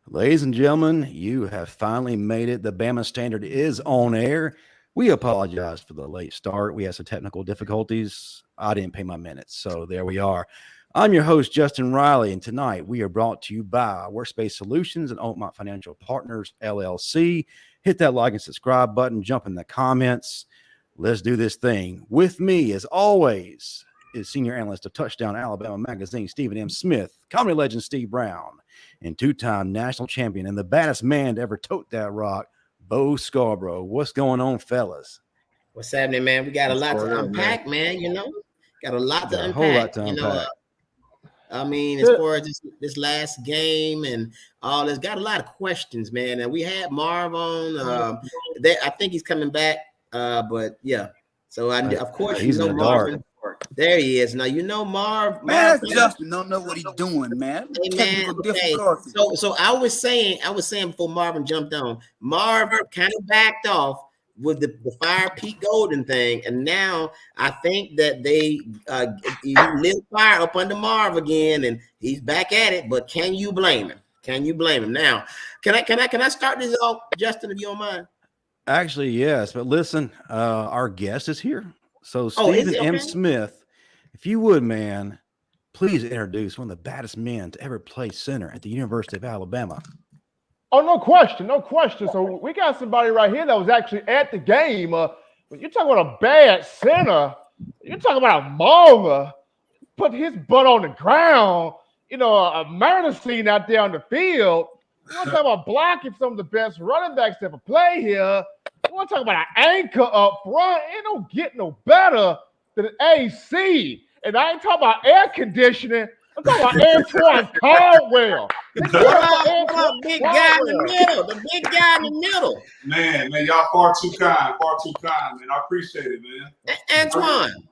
Ladies and gentlemen, you have finally made it. The Bama Standard is on air. We apologize for the late start. We had some technical difficulties. I didn't pay my minutes, so there we are. I'm your host, Justin Riley, and tonight we are brought to you by Workspace Solutions and Oakmont Financial Partners, LLC. Hit that like and subscribe button. Jump in the comments. Let's do this thing. With me, as always, is senior analyst of Touchdown Alabama Magazine, Stephen M. Smith, comedy legend Steve Brown, and two-time national champion and the baddest man to ever tote that rock, Bo Scarbrough. What's going on, fellas? What's happening, man? We got a lot to unpack, man. Got a lot to Got a unpack. whole lot to unpack. As far as this last game and all this, got a lot of questions, man. And we had Marv on. I think he's coming back. But yeah. So of course he's in the Marvin. dark. There he is. Now you know Marv. Man, Justin don't know what he's doing, man. Hey, man. Okay. So I was saying before Marvin jumped on, Marv kind of backed off with the fire Pete Golden thing, and now I think that they lit fire up under Marv again, and he's back at it. But can you blame him? Now, can I start this off, Justin, if you don't mind? Actually, yes, but listen, our guest is here. So Stephen M. Smith, if you would, man, please introduce one of the baddest men to ever play center at the University of Alabama. Oh, no question. So we got somebody right here that was actually at the game. When you're talking about a bad center, you're talking about a monger, put his butt on the ground, a murder scene out there on the field. You want to talk about blocking some of the best running backs that ever play here. You want to talk about an anchor up front. It don't get no better than an AC. And I ain't talking about air conditioning. I'm talking about Antoine Caldwell. The big guy in the middle. Man, y'all far too kind, man. I appreciate it, man. Antoine.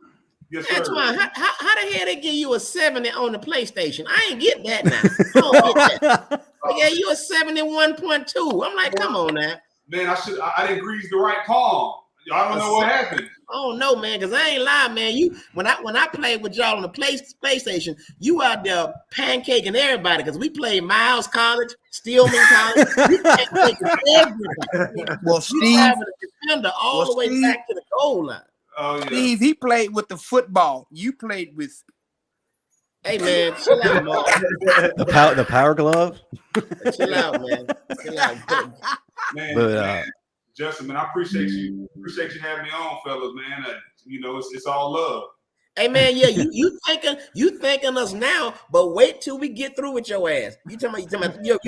Yes, sir. Antoine, how the hell they give you a 70 on the PlayStation? I ain't get that now. I don't get that. Yeah, you a 71.2. I'm like, come on now. Man, I didn't grease the right palm. Y'all don't know what happened. Oh no, man, because I ain't lying, man. You when I played with y'all on the PlayStation, you out there pancaking everybody because we played Miles College, Stillman College. We pancaking everybody. Well, Steve, having a defender all the way back to the goal line. Oh yeah. Steve, he played with the football. You played with. Hey man, chill out, man. The power glove. Chill out, man. Chill out. Man, Justin, man, I appreciate you. Appreciate you having me on, fellas, man. It's all love. Hey man, yeah, you thanking us now, but wait till we get through with your ass. You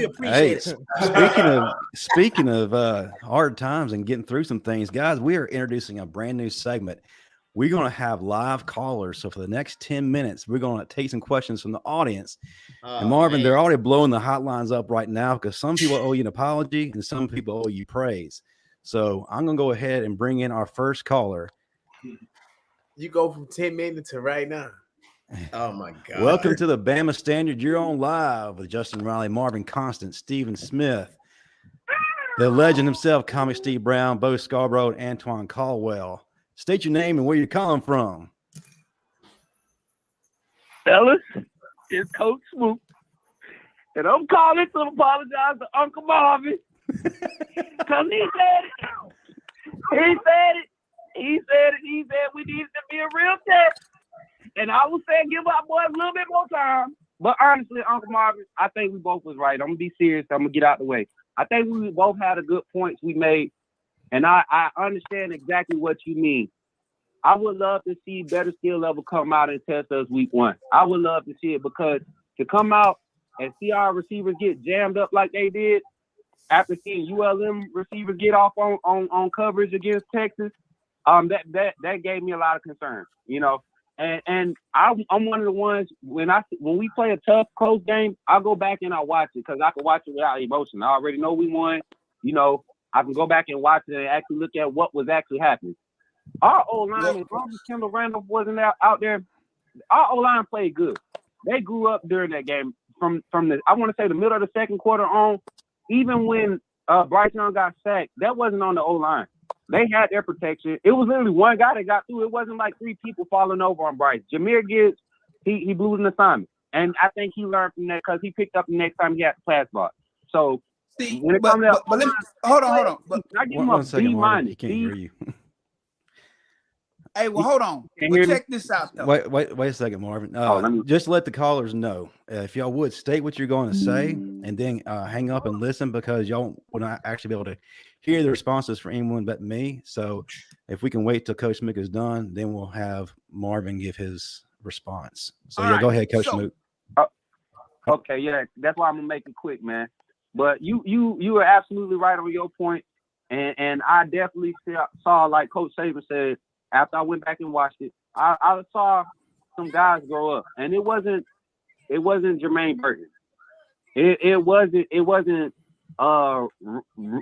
appreciate it. Speaking of hard times and getting through some things, guys, we are introducing a brand new segment. We're going to have live callers. So for the next 10 minutes, we're going to take some questions from the audience. And Marvin, they're already blowing the hotlines up right now because some people owe you an apology and some people owe you praise. So I'm going to go ahead and bring in our first caller. You go from 10 minutes to right now. Oh, my God. Welcome to the Bama Standard. You're on live with Justin Riley, Marvin Constant, Stephen Smith, the legend himself, Comic Steve Brown, Bo Scarbrough, and Antoine Caldwell. State your name and where you're calling from. Fellas, it's Coach Swoop. And I'm calling to apologize to Uncle Marvin. Because he said we needed to be a real test. And I was saying give our boys a little bit more time. But honestly, Uncle Marvin, I think we both was right. I'm going to be serious. I'm going to get out the way. I think we both had a good points we made. And I understand exactly what you mean. I would love to see better skill level come out and test us week one. I would love to see it because to come out and see our receivers get jammed up like they did after seeing ULM receivers get off on coverage against Texas, that gave me a lot of concern, And I'm one of the ones when we play a tough, close game, I'll go back and I'll watch it because I can watch it without emotion. I already know we won, I can go back and watch it and actually look at what was actually happening. Our O-line, as long as Kendall Randolph wasn't out there, our O-line played good. They grew up during that game from the, I want to say the middle of the second quarter on. Even when Bryce Young got sacked, that wasn't on the O-line. They had their protection. It was literally one guy that got through. It wasn't like three people falling over on Bryce. Jameer Gibbs, he blew an assignment. And I think he learned from that because he picked up the next time he had the pass block. So See, when it but, comes to but let me, hold on. But I give him One a second, B Marvin. minus. He can't hear you. hey, well, hold on. Can Well, hear me? check this out, though. Wait a second, Marvin. let me- Just let the callers know if y'all would state what you're going to say, and then hang up and listen, because y'all will not actually be able to hear the responses for anyone but me. So if we can wait till Coach Smook is done, then we'll have Marvin give his response. So All yeah, right. go ahead, Coach So- Smook. Okay, yeah, that's why I'm gonna make it quick, man. But you are absolutely right on your point, and I definitely saw, like Coach Saban said, after I went back and watched it, I saw some guys grow up, and it wasn't Jermaine Burton, it wasn't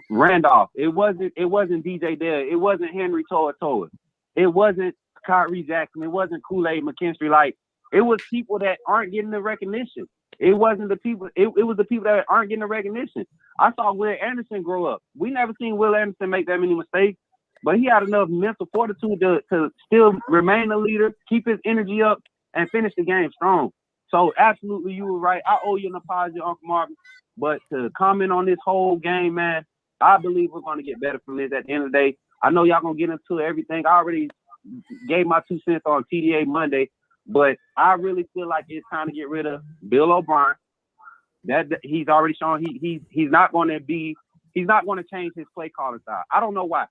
Randolph, it wasn't DJ Dale, it wasn't Henry Toa, it wasn't Kyrie Jackson, it wasn't Kool-Aid McKinstry. Like, it was people that aren't getting the recognition. It wasn't the people. It was the people that aren't getting the recognition. I saw Will Anderson grow up. We never seen Will Anderson make that many mistakes, but he had enough mental fortitude to still remain a leader, keep his energy up, and finish the game strong. So absolutely, you were right. I owe you an apology, Uncle Marvin. But to comment on this whole game, man, I believe we're going to get better from this at the end of the day. I know y'all going to get into everything. I already gave my 2 cents on TDA Monday. But I really feel like it's time to get rid of Bill O'Brien. That he's already shown he's not going to change his play calling style. I don't know why.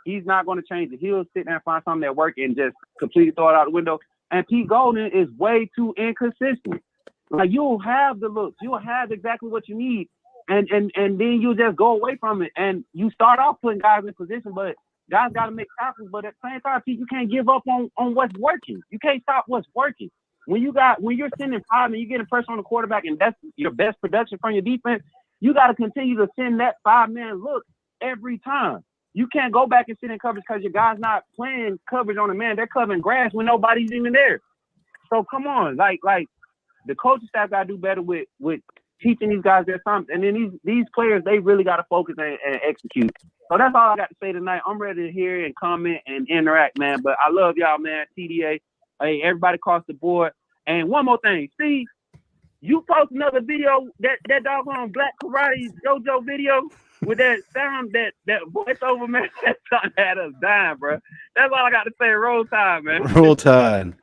He's not going to change it. He'll sit there and find something that works and just completely throw it out the window. And Pete Golden is way too inconsistent. Like, you'll have the looks, you'll have exactly what you need, and then you just go away from it. And you start off putting guys in position, but guys got to make tackles, but at the same time, you can't give up on what's working. You can't stop what's working. When you're sending 5 and you're getting pressure on the quarterback, and that's your best production from your defense, you got to continue to send that 5-man look every time. You can't go back and sit in coverage because your guy's not playing coverage on the man. They're covering grass when nobody's even there. So come on, like the coaching staff got to do better with teaching these guys their something. And then these players, they really got to focus and execute. So that's all I got to say tonight. I'm ready to hear and comment and interact, man. But I love y'all, man. TDA. Hey, everybody across the board. And one more thing. See, you post another video, that doggone Black Karate JoJo video with that sound, that voiceover, man, that something had us dying, bro. That's all I got to say. Roll Tide, man. Roll Tide.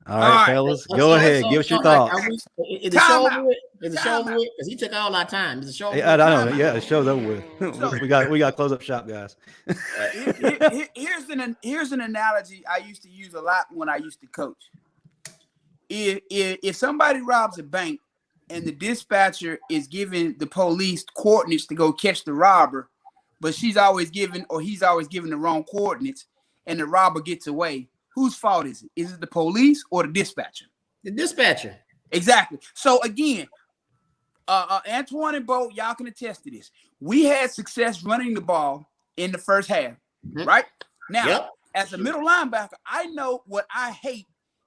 All right, right. fellas, go ahead. Give us your thoughts. Is the show over with? Is the show over with? Because he took all our time. Is the show over with? I don't know. Yeah, the show's over with. we got to close up shop, guys. Here's an analogy I used to use a lot when I used to coach. If somebody robs a bank and the dispatcher is giving the police coordinates to go catch the robber, but he's always giving the wrong coordinates, and the robber gets away, whose fault is it? Is it the police or the dispatcher? The dispatcher. Exactly. So again, Antoine and Bo, y'all can attest to this. We had success running the ball in the first half, right? Now, as a middle linebacker, I know what I hate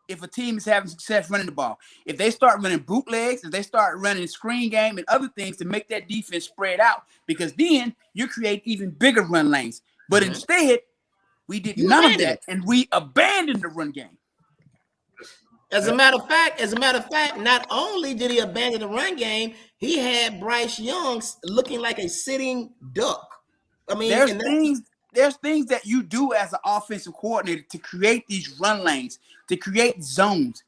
if a team is having success running the ball. If they start running bootlegs, if they start running screen game and other things to make that defense spread out, because then you create even bigger run lanes. But instead, we did none of that, and we abandoned the run game. As a matter of fact, not only did he abandon the run game, he had Bryce Young looking like a sitting duck. I mean, there's things that you do as an offensive coordinator to create these run lanes, to create zones.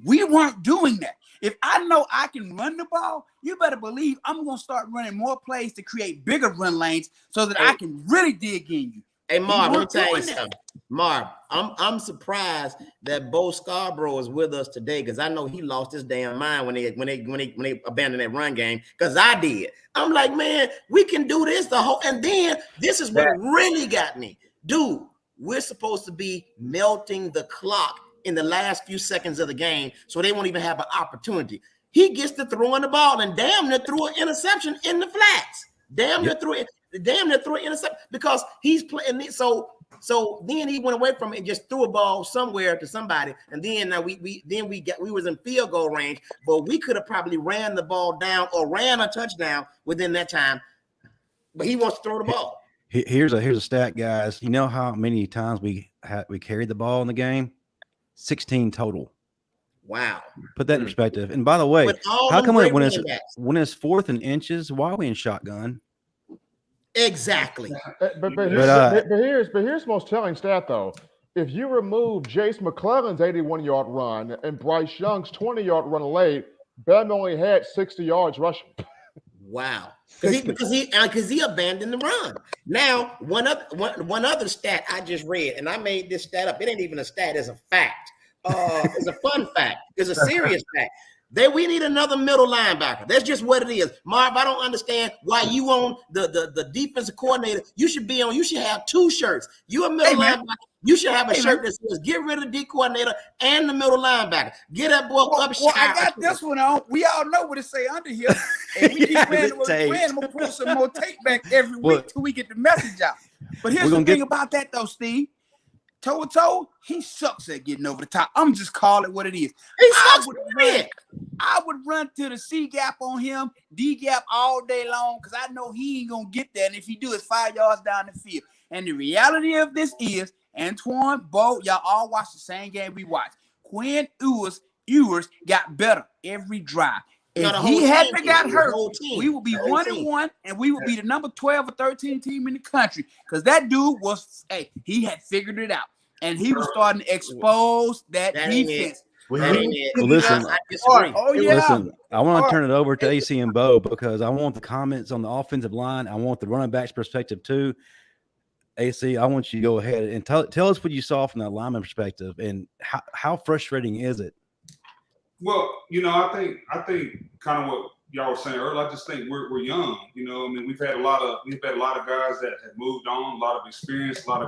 We weren't doing that. If I know I can run the ball, you better believe I'm going to start running more plays to create bigger run lanes so that I can really dig in you. Hey, Marv, let me tell you something. Marv, I'm surprised that Bo Scarbrough is with us today, because I know he lost his damn mind when they abandoned that run game, because I did. I'm like, man, we can do this and then this is what really got me. Dude, we're supposed to be melting the clock in the last few seconds of the game, so they won't even have an opportunity. He gets to throwing the ball and damn near threw an interception in the flats. Damn near threw an interception because he's playing. So then he went away from it and just threw a ball somewhere to somebody, and then we was in field goal range, but we could have probably ran the ball down or ran a touchdown within that time. But he wants to throw the ball. Here's a stat, guys. You know how many times we carried the ball in the game? 16 total. Wow. Put that in perspective. And by the way, how come when it's 4th and inches, why are we in shotgun? Exactly. But here's most telling stat though. If you remove Jace McClellan's 81-yard run and Bryce Young's 20-yard run late, Bama only had 60 yards rushing. Wow. Because he abandoned the run. Now, one other stat I just read, and I made this stat up. It ain't even a stat, it's a fact. It's a fun fact. It's a serious fact. We need another middle linebacker. That's just what it is. Marv, I don't understand why you on the defensive coordinator. You should have 2 shirts. You a middle linebacker. You should have a shirt that says get rid of the D coordinator and the middle linebacker. Get that boy up. Well, I got this one on. We all know what it say under here. And we keep wearing, I'm going to pull some more tape back every week till we get the message out. But here's the thing about that though, Steve. Toe, he sucks at getting over the top. I'm just call it what it is. I would run to the C gap on him, D gap all day long, because I know he ain't gonna get there. And if he do, it's 5 yards down the field. And the reality of this is, Antoine, Bo, y'all all watch the same game we watch. Quinn Ewers got better every drive. If he hadn't got hurt, we would be 1-1, and we would be the number 12 or 13 team in the country. Because that dude he had figured it out. And he was starting to expose that defense. Listen, I disagree. Listen, I want to turn it over to AC and Bo because I want the comments on the offensive line. I want the running backs perspective too. AC, I want you to go ahead and tell us what you saw from that lineman perspective and how frustrating is it? Well, I think kind of what y'all were saying earlier. I just think we're young. I mean, we've had a lot of guys that have moved on, a lot of experience, a lot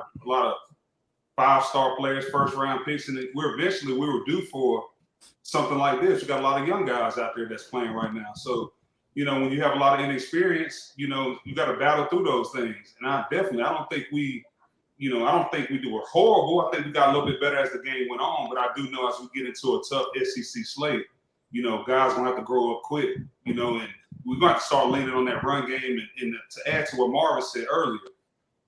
of 5-star players, first-round picks, and we were due for something like this. We got a lot of young guys out there that's playing right now. So, when you have a lot of inexperience, you got to battle through those things. And I don't think we were horrible. I think we got a little bit better as the game went on. But I do know as we get into a tough SEC slate, guys gonna have to grow up quick. And we're going to start leaning on that run game. And to add to what Marvin said earlier,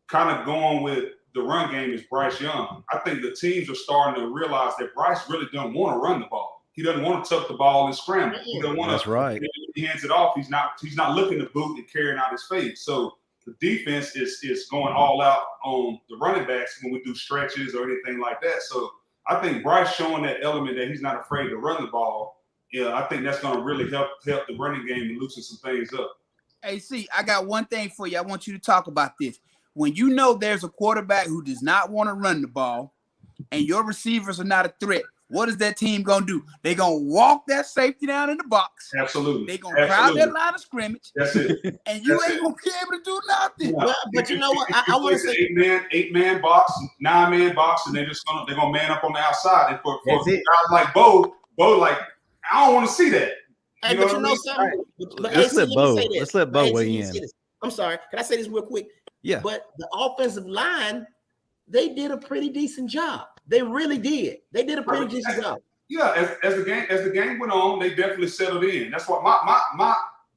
kind of going with the run game is Bryce Young. I think the teams are starting to realize that Bryce really doesn't want to run the ball. He doesn't want to tuck the ball and scramble. He doesn't want to. That's right. He hands it off. He's not looking to boot and carrying out his face. So the defense is going all out on the running backs when we do stretches or anything like that. So I think Bryce showing that element that he's not afraid to run the ball. Yeah, I think that's going to really help the running game and loosen some things up. Hey, see, I got one thing for you. I want you to talk about this. When there's a quarterback who does not want to run the ball and your receivers are not a threat, what is that team going to do? They're going to walk that safety down in the box. Absolutely. They're going to crowd that line of scrimmage. That's it. And you ain't going to be able to do nothing. Yeah. But you know what? I want to say 8-man box, 9-man box, and they're going to man up on the outside. And for guys like Bo, like, I don't want to see that. Hey, but something? Let's let Bo weigh in. I'm sorry. Can I say this real quick? Yeah. But the offensive line, they did a pretty decent job. They really did. They did a pretty decent job. Yeah, as the game went on, they definitely settled in. That's what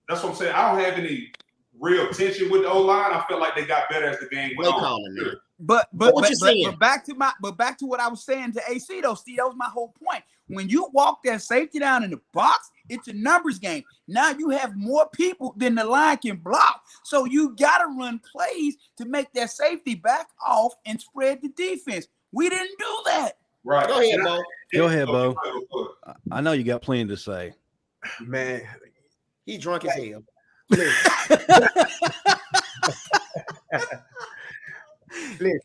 that's what I'm saying. I don't have any real tension with the O-line. I felt like they got better as the game went on. But back to what I was saying to AC though, Steve, that was my whole point. When you walk that safety down in the box, it's a numbers game. Now you have more people than the line can block. So you gotta run plays to make that safety back off and spread the defense. We didn't do that. Right. Go ahead, Bo. Go ahead, Bo. I know you got plenty to say. Man, he drunk as hell.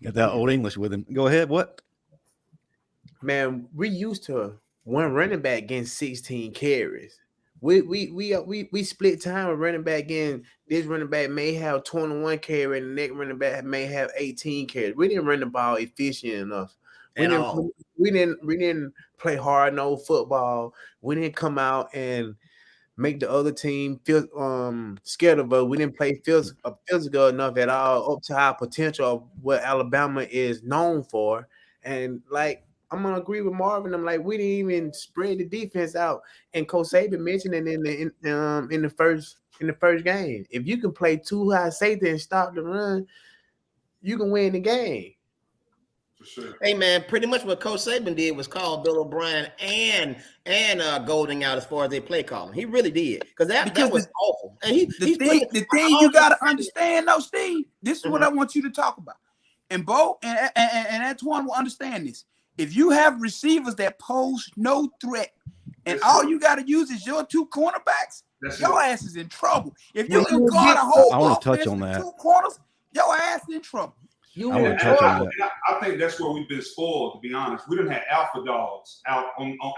Got that old English with him. Go ahead. What? Man, we used to one running back getting 16 carries. We split time with running back in. This running back may have 21 carries, and the next running back may have 18 carries. We didn't run the ball efficient enough. We didn't play hard no football. We didn't come out and make the other team feel scared of us. We didn't play physical enough at all up to our potential of what Alabama is known for. And like I'm gonna agree with Marvin. I'm like, we didn't even spread the defense out. And Coach Saban mentioned it in the first game. If you can play too high safety and stop the run, you can win the game. For sure. Hey man, pretty much what Coach Saban did was call Bill O'Brien and Golding out as far as their play calling. He really did because that was awful. And the thing you got to understand though, Steve. This is what I want you to talk about. And Bo and Antoine will understand this. If you have receivers that pose no threat, and all you got to use is your two cornerbacks, your ass is in trouble. If you can guard a whole offense with two corners, your ass is in trouble. I think that's where we've been spoiled, to be honest. We didn't have alpha dogs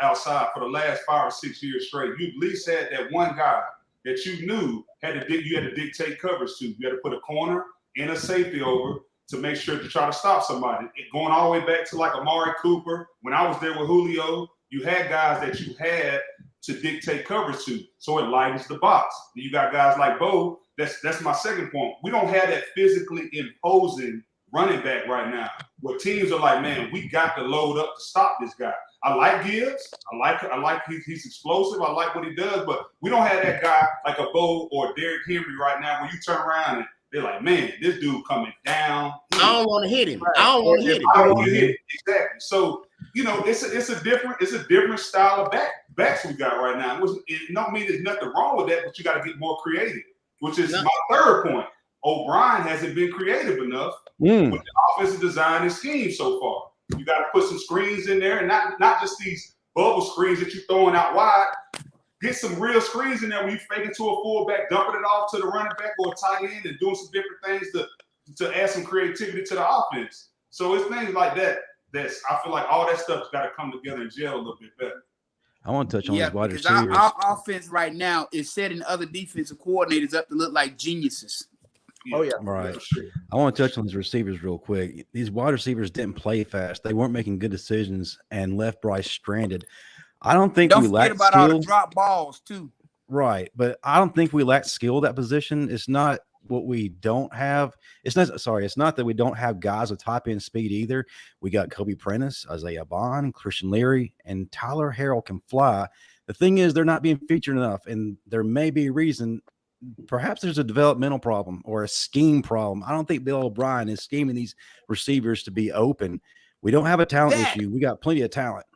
outside for the last 5 or 6 years straight. You at least had that one guy that you knew you had to dictate coverage to. You had to put a corner and a safety over to make sure to try to stop somebody. Going all the way back to like Amari Cooper, when I was there with Julio, you had guys that you had to dictate coverage to, so it lightens the box. You got guys like Bo. That's my second point. We don't have that physically imposing running back right now, where teams are like, man, we got to load up to stop this guy. I like Gibbs. I like he's explosive. I like what he does, but we don't have that guy like a Bo or Derrick Henry right now where you turn around and they're like, man, this dude coming down. I don't want to hit him. I don't want to hit him. Exactly. So, it's a different style of backs we got right now. It don't mean there's nothing wrong with that, but you got to get more creative, which is my third point. O'Brien hasn't been creative enough with the offensive design and scheme so far. You got to put some screens in there, and not just these bubble screens that you're throwing out wide. Get some real screens in there when you fake it to a fullback, dumping it off to the running back or a tight end, and doing some different things to add some creativity to the offense. So it's things like that. I feel like all that stuff's got to come together and gel a little bit better. I want to touch on these wide because receivers. Our offense right now is setting other defensive coordinators up to look like geniuses. Yeah. Oh yeah, right. I want to touch on these receivers real quick. These wide receivers didn't play fast. They weren't making good decisions and left Bryce stranded. I don't think we lack about skill. All the drop balls too. Right, but I don't think we lack skill at that position. It's not what we don't have. It's not that we don't have guys with top end speed either. We got Kobe Prentice, Isaiah Bond, Christian Leary, and Tyler Harrell can fly. The thing is, they're not being featured enough, and there may be a reason. Perhaps there's a developmental problem or a scheme problem. I don't think Bill O'Brien is scheming these receivers to be open. We don't have a talent issue. We got plenty of talent.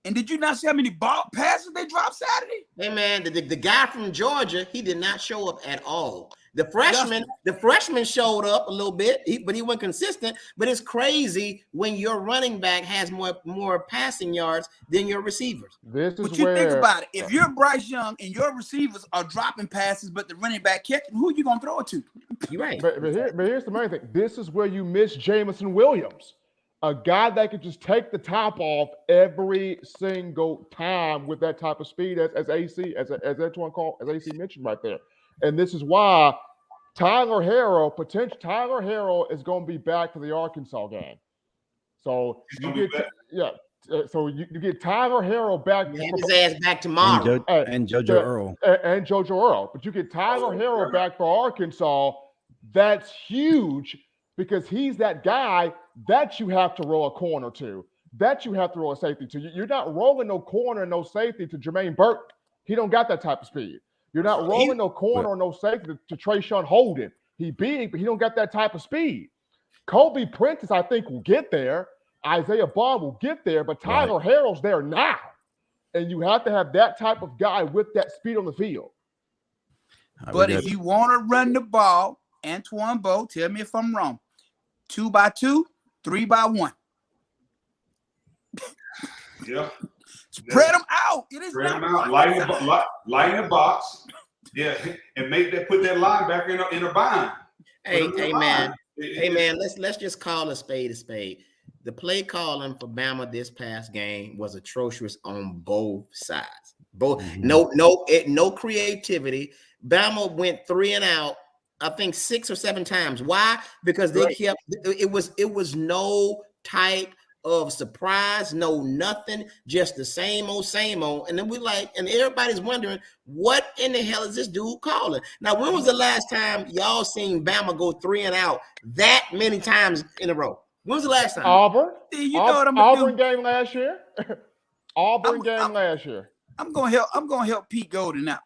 And did you not see how many ball passes they dropped Saturday? Hey man, the guy from Georgia, he did not show up at all. The freshman showed up a little bit, but he wasn't consistent. But it's crazy when your running back has more passing yards than your receivers. Think about it. If you're Bryce Young and your receivers are dropping passes, but the running back catching, who are you gonna throw it to? You're right. But here's the main thing. This is where you miss Jamison Williams, a guy that could just take the top off every single time with that type of speed as AC mentioned right there. And this is why Tyler Harrell is going to be back for the Arkansas game. So you get Tyler Harrell back. His ass back tomorrow. And JoJo Earl. And JoJo Earl. But you get Tyler Harrell back for Arkansas. That's huge because he's that guy that you have to roll a corner to, that you have to roll a safety to. You're not rolling no corner and no safety to Jermaine Burton. He don't got that type of speed. You're not rolling no corner or no safety to Trayshawn Holden. He big, but he don't got that type of speed. Kobe Prentice, I think, will get there. Isaiah Bond will get there, but Tyler Harrell's there now. And you have to have that type of guy with that speed on the field. But if you want to run the ball, Antoine Bo, tell me if I'm wrong. 2x2, 3x1. Yeah. Spread them out. It is spread them out. Lighten the box. Yeah, and put that linebacker in a bind. Hey man. Let's just call a spade a spade. The play calling for Bama this past game was atrocious on both sides. No creativity. Bama went 3 and out, I think 6 or 7 times. Why? Because they kept it was no type of surprise, no nothing, just the same old. And then and everybody's wondering, what in the hell is this dude calling? Now, when was the last time y'all seen Bama go 3 and out that many times in a row? When was the last time? Auburn. Auburn game last year. Last year. I'm gonna help Pete Golden out.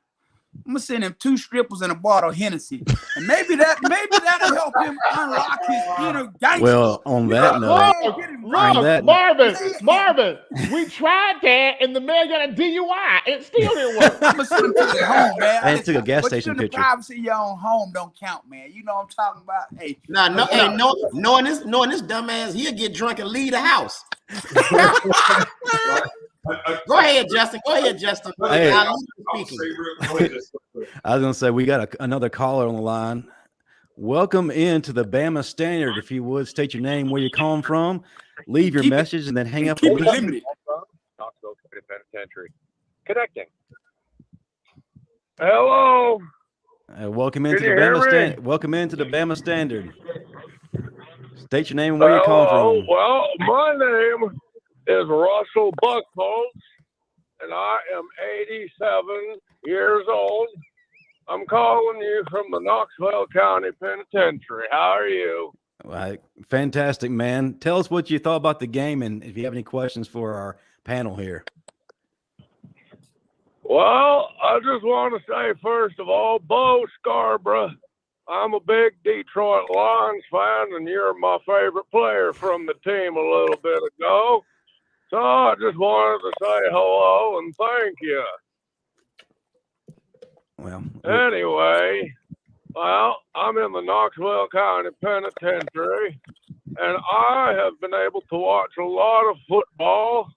I'm gonna send him 2 strippers and a bottle of Hennessy, and maybe that'll help him unlock his inner gangster. Well, on that note, Marvin, we tried that, and the man got a DUI. It still didn't work. I'm gonna send him to his home, man. And took a gas station picture. The privacy of your own home don't count, man. You know what I'm talking about? Hey, knowing this dumbass, he'll get drunk and leave the house. Go ahead, Justin. Hey, I was gonna say we got another caller on the line. Welcome into the Bama Standard. If you would state your name, where you're calling from, leave your message, and then hang up. Knoxville Penitentiary. Connecting. Hello. Welcome into the Bama Standard. Welcome into the Bama Standard. State your name and where you're calling from. Well, my name is Russell Buckholz, and I am 87 years old. I'm calling you from the Knoxville County Penitentiary. How are you? Fantastic, man. Tell us what you thought about the game, and if you have any questions for our panel here. Well, I just want to say, first of all, Bo Scarbrough, I'm a big Detroit Lions fan, and you're my favorite player from the team a little bit ago. So I just wanted to say hello and thank you. Well, anyway, I'm in the Knoxville County Penitentiary, and I have been able to watch a lot of football,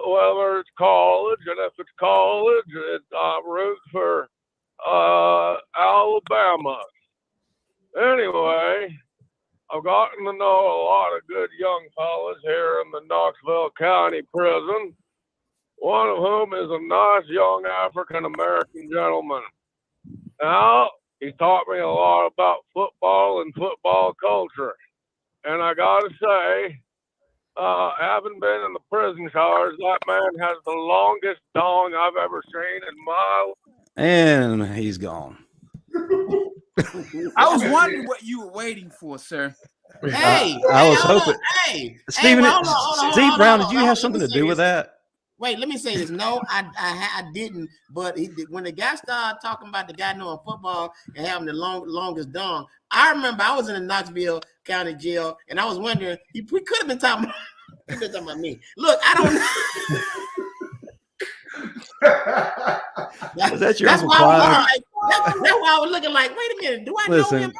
whether it's college, and if it's college, I root for Alabama. Anyway, I've gotten to know a lot of good young fellas here in the Knoxville County Prison, one of whom is a nice young African-American gentleman. Now, he taught me a lot about football and football culture. And I got to say, having been in the prison cars, that man has the longest dong I've ever seen in my life. And he's gone. I was wondering what you were waiting for, sir. Hey, I was hoping. Hey, Stephen, Steve Brown, did you have something to do with that? Wait, let me say this. No, I didn't. But when the guy started talking about the guy knowing football and having the longest dong, I remember I was in the Knoxville County Jail, and I was wondering, we could have been talking about me. Look, I don't know. That's why I was looking like, wait a minute, do I know him?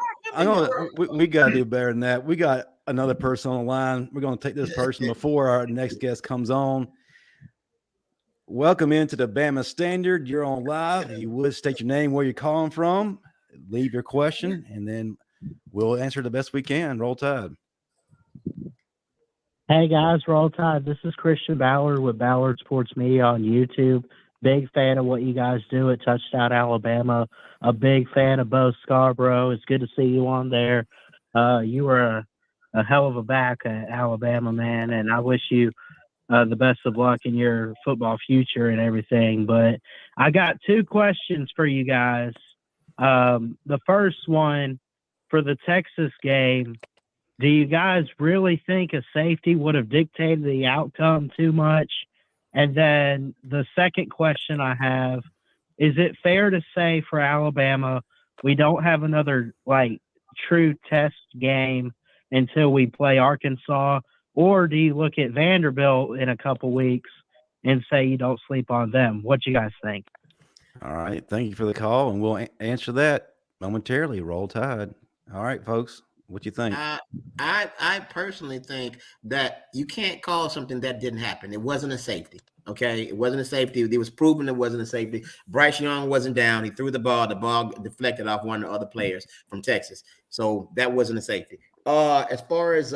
We got to do better than that. We got another person on the line. We're going to take this person before our next guest comes on. Welcome into the Bama Standard. You're on live. You would state your name, where you're calling from, leave your question, and then we'll answer the best we can. Roll Tide. Hey guys, Roll Tide. This is Christian Ballard with Ballard Sports Media on YouTube. Big fan of what you guys do at Touchdown Alabama. A big fan of Bo Scarbrough. It's good to see you on there. You were a hell of a back at Alabama, man, and I wish you the best of luck in your football future and everything. But I got 2 questions for you guys. The first one, for the Texas game, do you guys really think a safety would have dictated the outcome too much? And then the second question I have, is it fair to say for Alabama, we don't have another true test game until we play Arkansas? Or do you look at Vanderbilt in a couple weeks and say you don't sleep on them? What you guys think? All right. Thank you for the call, and we'll answer that momentarily. Roll Tide. All right, folks. What you think? I personally think that you can't call something that didn't happen. It wasn't a safety. Okay, it wasn't a safety. It was proven it wasn't a safety. Bryce Young wasn't down. He threw the ball. The ball deflected off one of the other players from Texas. So that wasn't a safety. As far as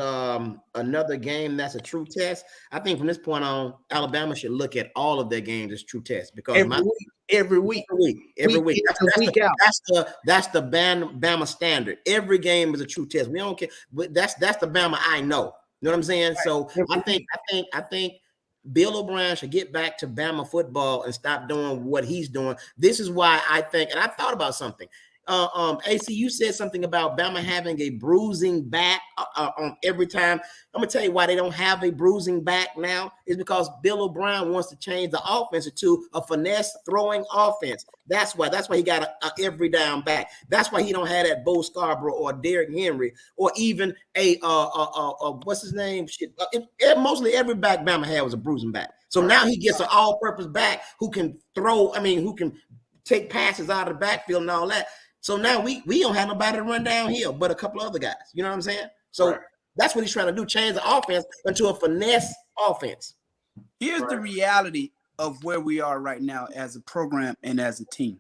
another game that's a true test, I think from this point on, Alabama should look at all of their games as true tests because every week. That's the Bama standard. Every game is a true test. We don't care. But that's the Bama I know. You know what I'm saying? Right. So I think Bill O'Brien should get back to Bama football and stop doing what he's doing. This is why I think, and I thought about something. AC, you said something about Bama having a bruising back on every time. I'm gonna tell you why they don't have a bruising back now. Is because Bill O'Brien wants to change the offense to a finesse throwing offense. That's why. That's why he got a every down back. That's why he don't have that Bo Scarbrough or Derrick Henry or even a what's his name? Shit. Mostly every back Bama had was a bruising back. So now he gets an all-purpose back who can throw. I mean, who can take passes out of the backfield and all that. So now we don't have nobody to run downhill but a couple of other guys. You know what I'm saying? So that's what he's trying to do, change the offense into a finesse offense. Here's the reality of where we are right now as a program and as a team.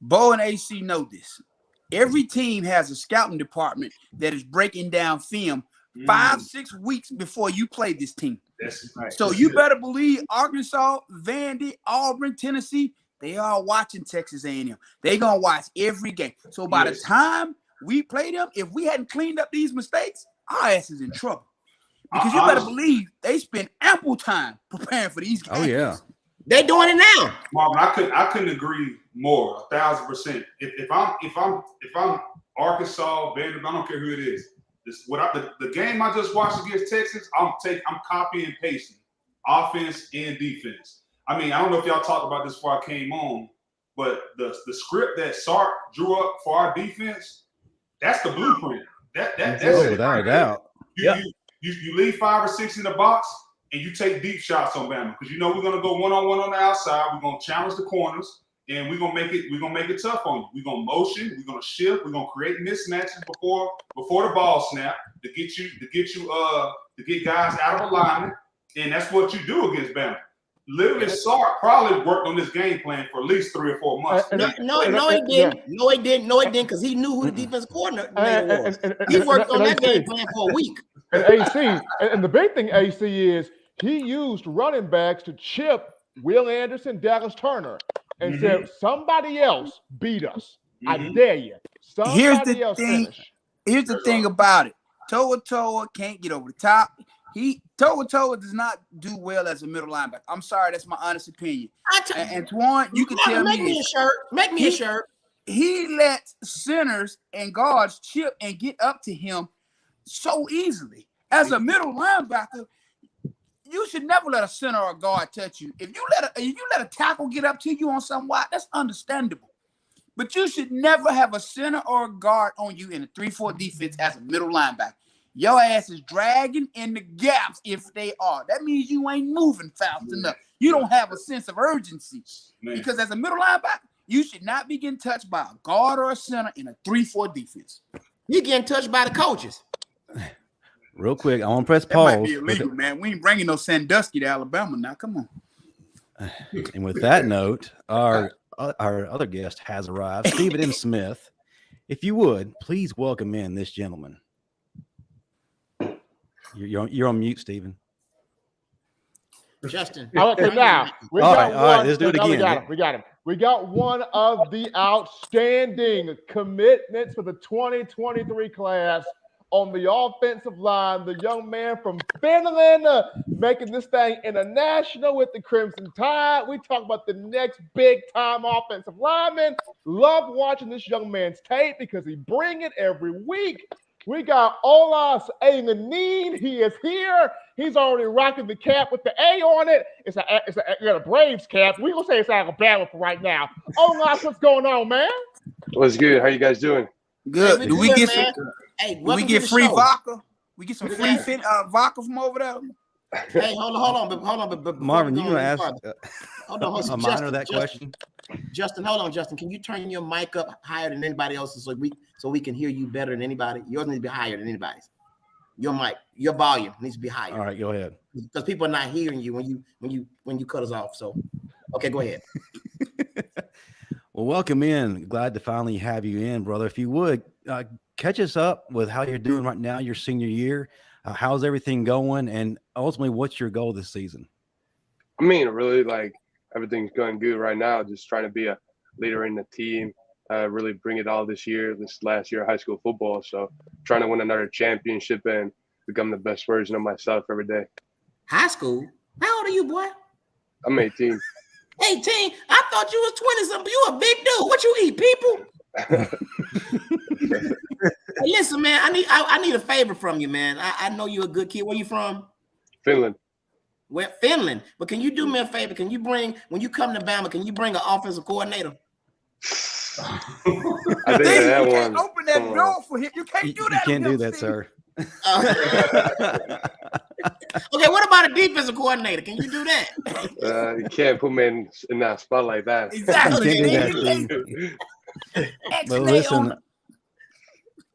Bo and AC know this. Every team has a scouting department that is breaking down film 5-6 weeks before you play this team. So you better believe Arkansas, Vandy, Auburn, Tennessee, they are watching Texas A&M. They're going to watch every game. So by the time we play them, if we hadn't cleaned up these mistakes, our ass is in trouble. Because you better believe they spend ample time preparing for these games. Oh, yeah. They're doing it now. Marvin, I couldn't agree more, 1,000%. If I'm Arkansas, Vanderbilt, I don't care who it is. The game I just watched against Texas, I'm copying and pasting offense and defense. I mean, I don't know if y'all talked about this before I came on, but the script that Sark drew up for our defense, that's the blueprint. That's it. Without a doubt. You leave 5 or 6 in the box and you take deep shots on Bama because you know we're gonna go one-on-one on the outside. We're gonna challenge the corners and we're gonna make it tough on you. We're gonna motion, we're gonna shift, we're gonna create mismatches before the ball snap to get guys out of alignment, and that's what you do against Bama. Literally, Sark probably worked on this game plan for at least 3 or 4 months. No, he didn't. No, he didn't, because he knew who the defense coordinator was. He worked on that game plan for a week. And AC, and the big thing, AC, is he used running backs to chip Will Anderson, Dallas Turner, and said, somebody else beat us. I dare you. Somebody else finish. Here's the thing about it. Toa can't get over the top. Toa does not do well as a middle linebacker. I'm sorry, that's my honest opinion. Antoine, you can tell me. Make me a shirt. He lets centers and guards chip and get up to him so easily. As a middle linebacker, you should never let a center or a guard touch you. If you let a tackle get up to you on some wide, that's understandable. But you should never have a center or a guard on you in a 3-4 defense as a middle linebacker. Your ass is dragging in the gaps if they are. That means you ain't moving fast enough. You don't have a sense of urgency. Because as a middle linebacker, you should not be getting touched by a guard or a center in a 3-4 defense. You're getting touched by the coaches. Real quick, I want to press pause. That might be illegal, man. We ain't bringing no Sandusky to Alabama now. Come on. And with that note, our other guest has arrived, Stephen M. Smith. If you would, please welcome in this gentleman. You're on mute, Stephen. Justin. Okay, now we all got right, let's do it again. We got him. We got one of the outstanding commitments for the 2023 class on the offensive line. The young man from Finland making this thing international with the Crimson Tide. We talk about the next big time offensive lineman. Love watching this young man's tape because he bring it every week. We got Olaus Alinen. He is here. He's already rocking the cap with the A on it. It's a Braves cap. We gonna say it's Alabama for right now. Olaus, what's going on, man? What's good? How you guys doing? Good. Hey, Do we get man. do we get free vodka? We get some free vodka from over there. Hey, hold on. But Marvin, you gonna ask hold on, a minor of that question? Justin, hold on, Justin. Can you turn your mic up higher than anybody else's so we can hear you better than anybody? Yours needs to be higher than anybody's. Your mic, your volume needs to be higher. All right, go ahead. Because people are not hearing you when you cut us off. So, okay, go ahead. Well, welcome in. Glad to finally have you in, brother. If you would catch us up with how you're doing right now, your senior year. How's everything going, and ultimately, what's your goal this season? I mean, really, everything's going good right now. Just trying to be a leader in the team, really bring it all this last year of high school football. So trying to win another championship and become the best version of myself every day. High school? How old are you, boy? I'm 18. 18. I thought you was 20-something. You a big dude. What you eat, people? Hey, listen, man. I need a favor from you, man. I know you're a good kid. Where you from? Finland. Well, Finland. But can you do me a favor? Can you bring, when you come to Bama, can you bring an offensive coordinator? I think that you one. can't open that door for him. You can't do that. You can't do that, sir. Okay, what about a defensive coordinator? Can you do that? You can't put me in that spot like that. Exactly. You can't do that, But listen,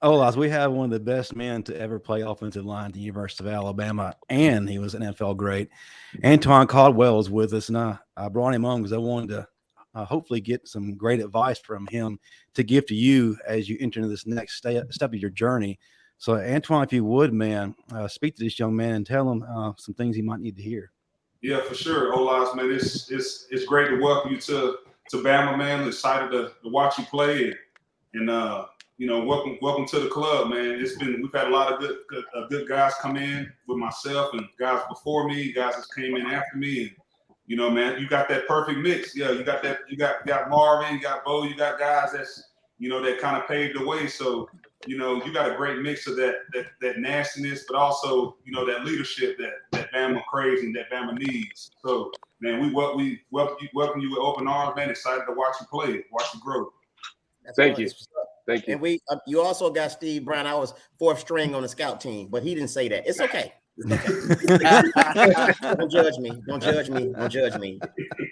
Olaus, we have one of the best men to ever play offensive line at the University of Alabama, and he was an NFL great. Antoine Caldwell is with us, and I brought him on because I wanted to hopefully get some great advice from him to give to you as you enter into this next step of your journey. So, Antoine, if you would, man, speak to this young man and tell him some things he might need to hear. Yeah, for sure, Olaus, man. It's great to welcome you to Bama, man. Excited to watch you play, and welcome to the club, man. We've had a lot of good guys come in with myself and guys before me, guys that came in after me, and man, you got that perfect mix. Yeah, you got that. You got Marvin, you got Bo, you got guys that's that kind of paved the way. So. You got a great mix of that nastiness, but also, that leadership that Bama craves and that Bama needs. So, man, we welcome you with open arms, man. Excited to watch you play, watch you grow. Thank you. And you also got Steve Brown. I was 4th string on the scout team, but he didn't say that. It's okay. Don't judge me. Don't judge me. Don't judge me.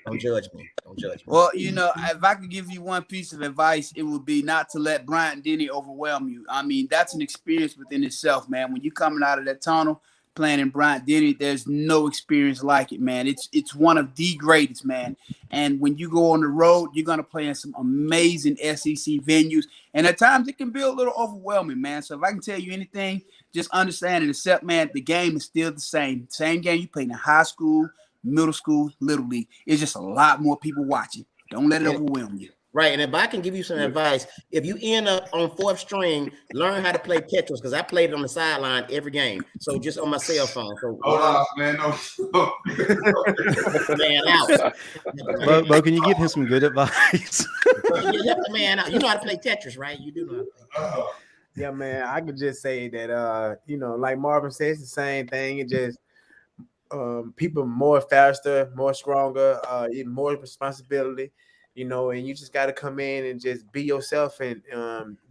Don't judge me. Don't judge me. Well, if I could give you one piece of advice, it would be not to let Bryant Denny overwhelm you. I mean, that's an experience within itself, man. When you're coming out of that tunnel playing in Bryant Denny, there's no experience like it, man. It's one of the greatest, man. And when you go on the road, you're gonna play in some amazing SEC venues, and at times it can be a little overwhelming, man. So if I can tell you anything, just understand and accept, man, the game is still the same game you played in high school, middle school, little league. It's just a lot more people watching. Don't let it overwhelm you. Right, and if I can give you some advice, if you end up on 4th string, learn how to play Tetris, because I played it on the sideline every game. So just on my cell phone. So man, no. Man out. Bo, can you give him some good advice? You left the man out. You know how to play Tetris, right? You do know how to play. Yeah, man. I could just say that like Marvin says, the same thing. It just people more faster, more stronger, even more responsibility. And you just got to come in and just be yourself and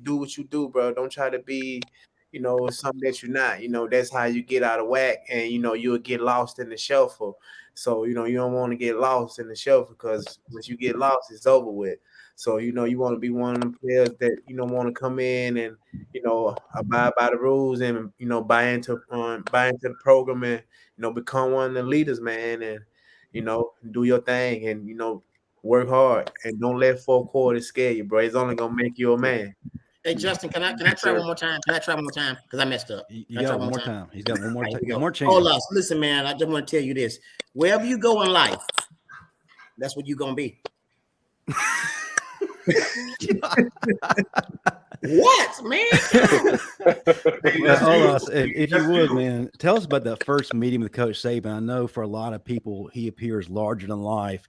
do what you do, bro. Don't try to be, something that you're not. That's how you get out of whack, and you'll get lost in the shuffle. So you don't want to get lost in the shuffle, because once you get lost, it's over with. So you want to be one of them players that want to come in and abide by the rules and buy into the program and become one of the leaders, man, and do your thing and work hard, and don't let 4 quarters scare you, bro. It's only gonna make you a man. Hey, Justin, can I try one more time? Can I try one more time? Because I messed up. You got one more time. He's got one more time. One more chance. Hold on. Listen, man, I just want to tell you this. Wherever you go in life, that's what you're gonna be. What, man? Olaus, if you would, man, tell us about that first meeting with Coach Saban. I know for a lot of people, he appears larger than life.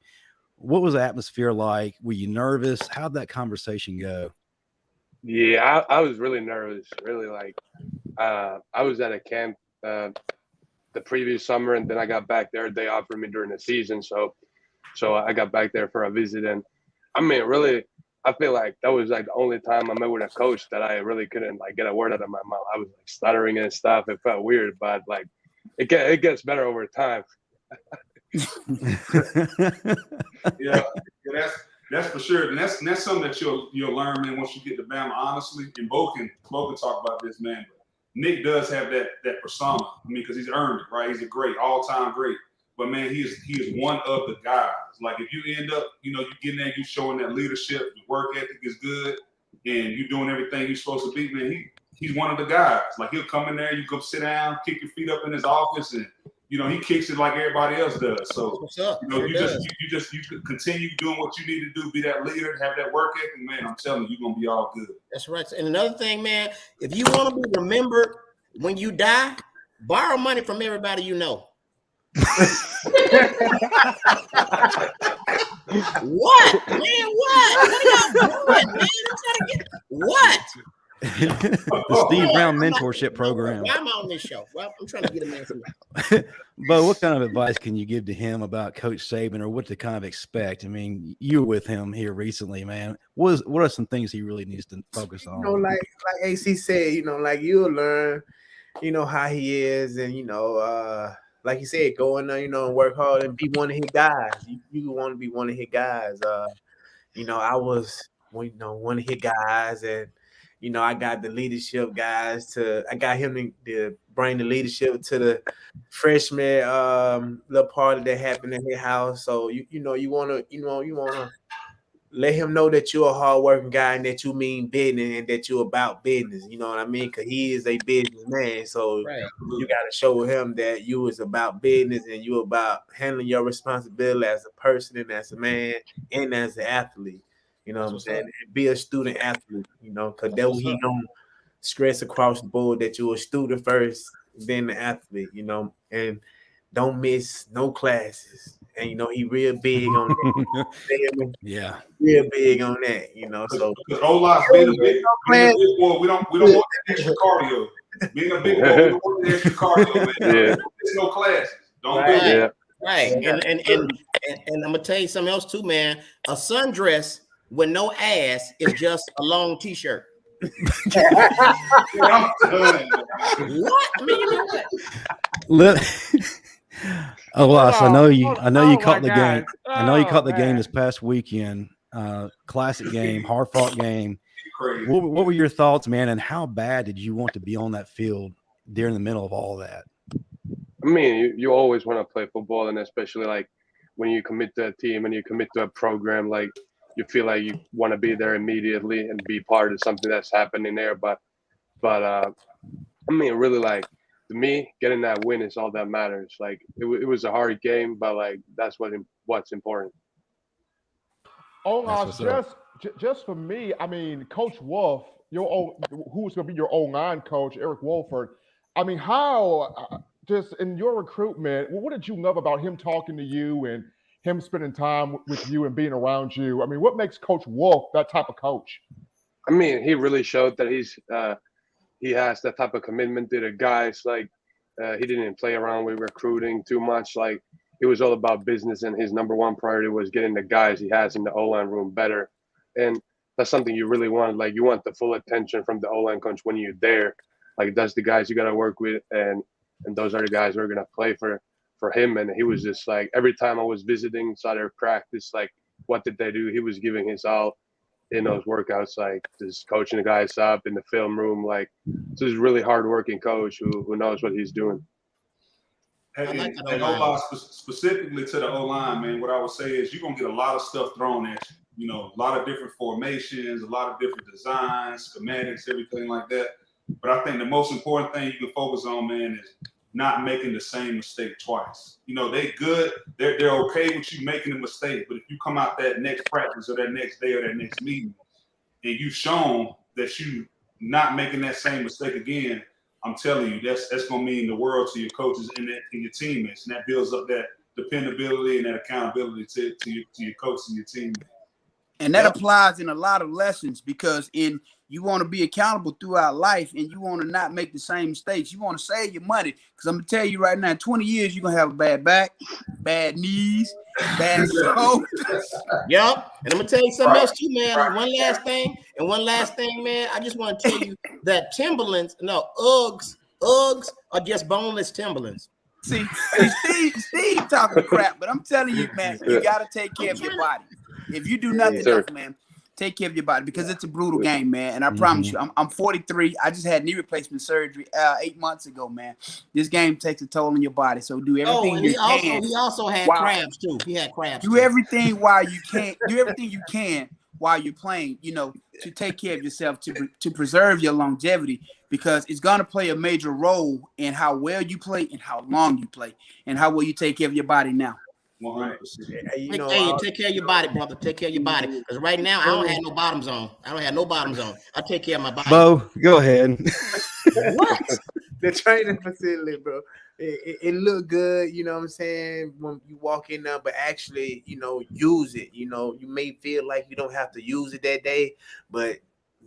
What was the atmosphere like? Were you nervous? How'd that conversation go? Yeah, I was really nervous. Really, I was at a camp the previous summer, and then I got back there. They offered me during the season, so I got back there for a visit. And I mean, really, I feel like that was the only time I met with a coach that I really couldn't get a word out of my mouth. I was stuttering and stuff. It felt weird, but it gets better over time. Yeah, that's for sure, and that's something that you'll learn, man, once you get to Bama. Honestly, and Bo can talk about this, man. But Nick does have that persona. I mean, because he's earned it, right? He's a great, all-time great. But man, he is one of the guys. If you end up, you get in there, you showing that leadership, the work ethic is good, and you doing everything you're supposed to be, man. He's one of the guys. He'll come in there, you go sit down, kick your feet up in his office, and he kicks it like everybody else does. So, you just continue doing what you need to do, be that leader, have that work ethic, man. I'm telling you, you're going to be all good. That's right. And another thing, man, if you want to be remembered when you die, borrow money from everybody you know. What, man? What? What are y'all doing, man? I'm trying to get what? The Steve Brown mentorship program. Why am I on this show? Well, I'm trying to get a man from But what kind of advice can you give to him about Coach Saban, or what to kind of expect? I mean, you were with him here recently, man. What are some things he really needs to focus on? You know, like AC said, you know, like you'll learn, you know, how he is, and you know, like you said, go in there, you know, and work hard and be one of his guys. You want to be one of his guys. You know, I was, you know, one of his guys, and you know, I got the leadership guys I got him to bring the leadership to the freshman little party that happened at his house. So you wanna let him know that you're a hardworking guy and that you mean business and that you're about business. You know what I mean? Because he is a businessman. So you got to show him that you is about business and you about handling your responsibility as a person and as a man and as an athlete. You know what I'm saying? And be a student athlete, you know, because that he gonna stress across the board that you're a student first, then the athlete, you know, and don't miss no classes. And you know, he real big on that. Yeah, real big on that, you know. So Olaus being a big boy, we don't want that extra cardio. Being a big boy, we don't want that extra cardio, man. There's no classes. Don't do it. Right. And I'm gonna tell you something else too, man. A sundress with no ass is just a long t-shirt. What? I mean, you know what? Olaus, I know you caught the game. I know you caught the game this past weekend. Classic game, hard fought game. What were your thoughts, man? And how bad did you want to be on that field during the middle of all that? I mean, you always want to play football, and especially like when you commit to a team and you commit to a program, like you feel like you want to be there immediately and be part of something that's happening there. But I mean, really, like to me, getting that win is all that matters. Like it was a hard game, but like that's what's important. Just for me, I mean, Coach Wolf, who's going to be your O-line coach, Eric Wolford. I mean, how just in your recruitment, what did you love about him talking to you and him spending time with you and being around you? I mean, what makes Coach Wolf that type of coach? I mean, he really showed that he has that type of commitment to the guys. Like he didn't play around with recruiting too much. Like it was all about business, and his number one priority was getting the guys he has in the O-line room better. And that's something you really want. Like you want the full attention from the O-line coach when you're there. Like that's the guys you got to work with, and those are the guys who are gonna play for him. And he was just like, every time I was visiting, saw their practice, like what did they do? He was giving his all in those workouts, like just coaching the guys up in the film room. Like so he's a really hardworking coach who knows what he's doing. And O-line, specifically to the O-line, man, what I would say is you're gonna get a lot of stuff thrown at you. You know, a lot of different formations, a lot of different designs, schematics, everything like that. But I think the most important thing you can focus on, man, is not making the same mistake twice. You know, they're okay with you making a mistake, but if you come out that next practice or that next day or that next meeting and you've shown that you not making that same mistake again, I'm telling you, that's gonna mean the world to your coaches and your teammates, and that builds up that dependability and that accountability to your coach and your teammates. And that applies in a lot of lessons, because you want to be accountable throughout life, and you want to not make the same mistakes. You want to save your money, because I'm going to tell you right now, in 20 years, you're going to have a bad back, bad knees, bad shoulders. Yep. And I'm going to tell you something else too, man. One last thing, man. I just want to tell you that Uggs are just boneless Timberlands. See, Steve talking crap, but I'm telling you, man, you got to take care of your body. If you do nothing else, man, take care of your body, because it's a brutal game, man. And I promise you, I'm 43. I just had knee replacement surgery 8 months ago, man. This game takes a toll on your body, so do everything you can. He also had crabs too. He had crabs. Do everything while you can. Do everything you can while you're playing. You know, to take care of yourself, to preserve your longevity, because it's gonna play a major role in how well you play and how long you play and how well you take care of your body now. 100%. Take care of your body, brother. Take care of your body. Because right now, I don't have no bottoms on. I take care of my body. Bo, go ahead. What? the training facility, bro. It looked good, you know what I'm saying, when you walk in there, but actually, use it. You may feel like you don't have to use it that day, but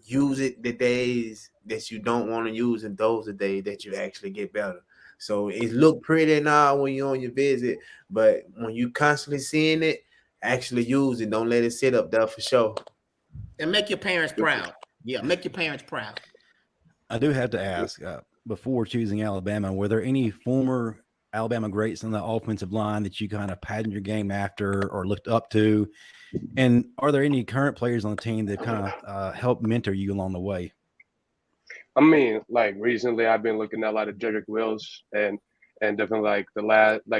use it the days that you don't want to use, and those are the days that you actually get better. So it look pretty now when you're on your visit, but when you constantly seeing it, actually use it. Don't let it sit up there for sure. And make your parents proud. Yeah, make your parents proud. I do have to ask, before choosing Alabama, were there any former Alabama greats on the offensive line that you kind of patterned your game after or looked up to? And are there any current players on the team that kind of helped mentor you along the way? I mean, like recently, I've been looking at a lot of Jedrick Wills, and definitely like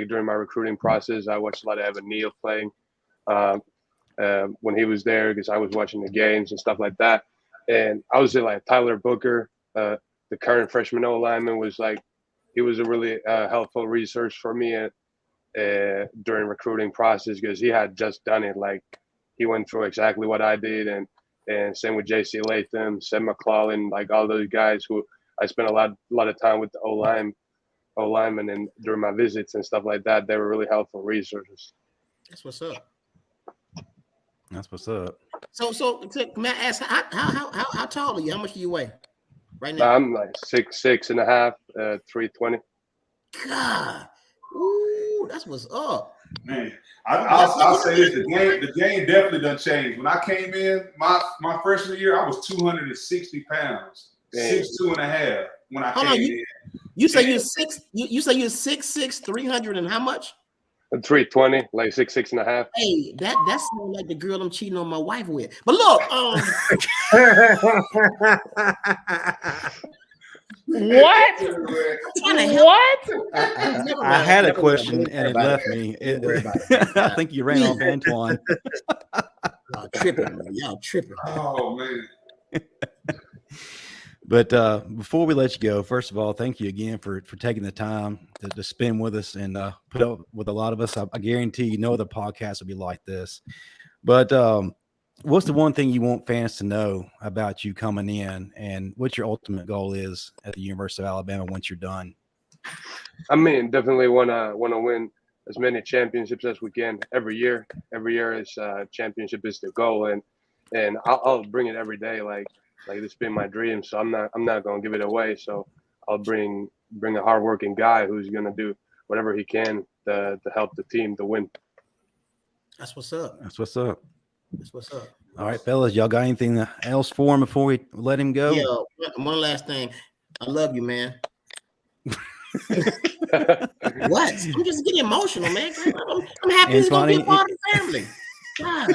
during my recruiting process, I watched a lot of Evan Neal playing when he was there, because I was watching the games and stuff like that. And I was like Tyler Booker, the current freshman O-lineman, was like, he was a really helpful resource for me during recruiting process, because he had just done it. Like, he went through exactly what I did, and same with J.C. Latham, Sam McClellan, like all those guys who I spent a lot of time with the O-linemen, and during my visits and stuff like that, they were really helpful resources. That's what's up. That's what's up. So may I ask, how tall are you? How much do you weigh right now? I'm like 6'6.5", 320. God, ooh, that's what's up. Man, I'll say this: the game definitely done changed. When I came in my freshman year, I was 260 pounds, 6'2.5" when I came in. You say you're 6'6", 300 and how much? 320, like 6'6.5". Hey, that sounds like the girl I'm cheating on my wife with. But look, what? I had a question and it left me. I think you ran off Antoine. Y'all tripping. Oh man. But before we let you go, first of all, thank you again for taking the time to spend with us and put up with a lot of us. I guarantee no other podcast will be like this. But what's the one thing you want fans to know about you coming in, and what your ultimate goal is at the University of Alabama once you're done? I mean, definitely want to win as many championships as we can every year. Every year is championship is the goal, and I'll bring it every day. Like this being my dream, so I'm not gonna give it away. So I'll bring a hardworking guy who's gonna do whatever he can to help the team to win. That's what's up. That's what's up. That's what's up. All right, fellas, y'all got anything else for him before we let him go? Yeah, one last thing. I love you, man. What? I'm just getting emotional, man. I'm happy he's gonna be a part of the family. God,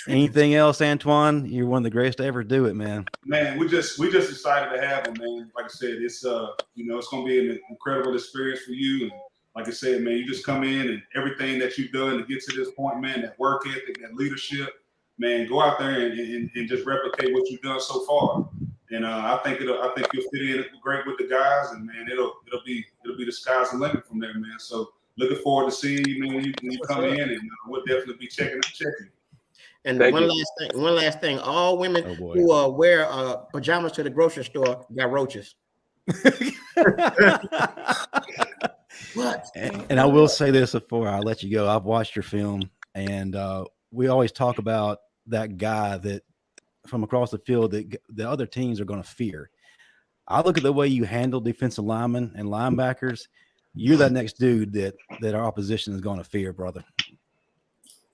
anything else, Antoine? You're one of the greatest to ever do it, man. Man, we just decided to have him, man. Like I said, it's it's gonna be an incredible experience for you. And like I said, man, you just come in and everything that you've done to get to this point, man, that work ethic, that leadership, man, go out there and just replicate what you've done so far. And I think you'll fit in great with the guys, and man, it'll be the sky's the limit from there, man. So looking forward to seeing you, man, when you come in, and we'll definitely be checking. And one last thing, all women who wear pajamas to the grocery store got roaches. What? And I will say this before I let you go. I've watched your film, and we always talk about that guy that from across the field that the other teams are going to fear. I look at the way you handle defensive linemen and linebackers. You're that next dude that our opposition is going to fear, brother.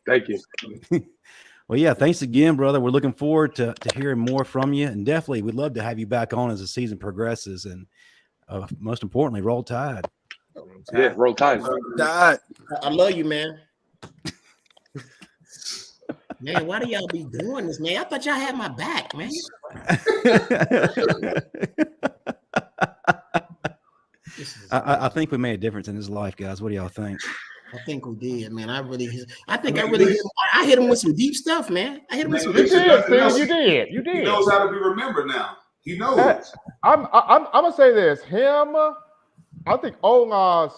Thank you. Well, yeah, thanks again, brother. We're looking forward to hearing more from you, and definitely we'd love to have you back on as the season progresses, and most importantly, roll tide. Yeah, roll tide. I love you, man. Man, why do y'all be doing this, man? I thought y'all had my back, man. I think we made a difference in his life, guys. What do y'all think? I think we did, man. I hit him with some deep stuff, man. I hit him with some deep stuff. You did. He knows how to be remembered now. He knows. I'm gonna say this. I think Olaus,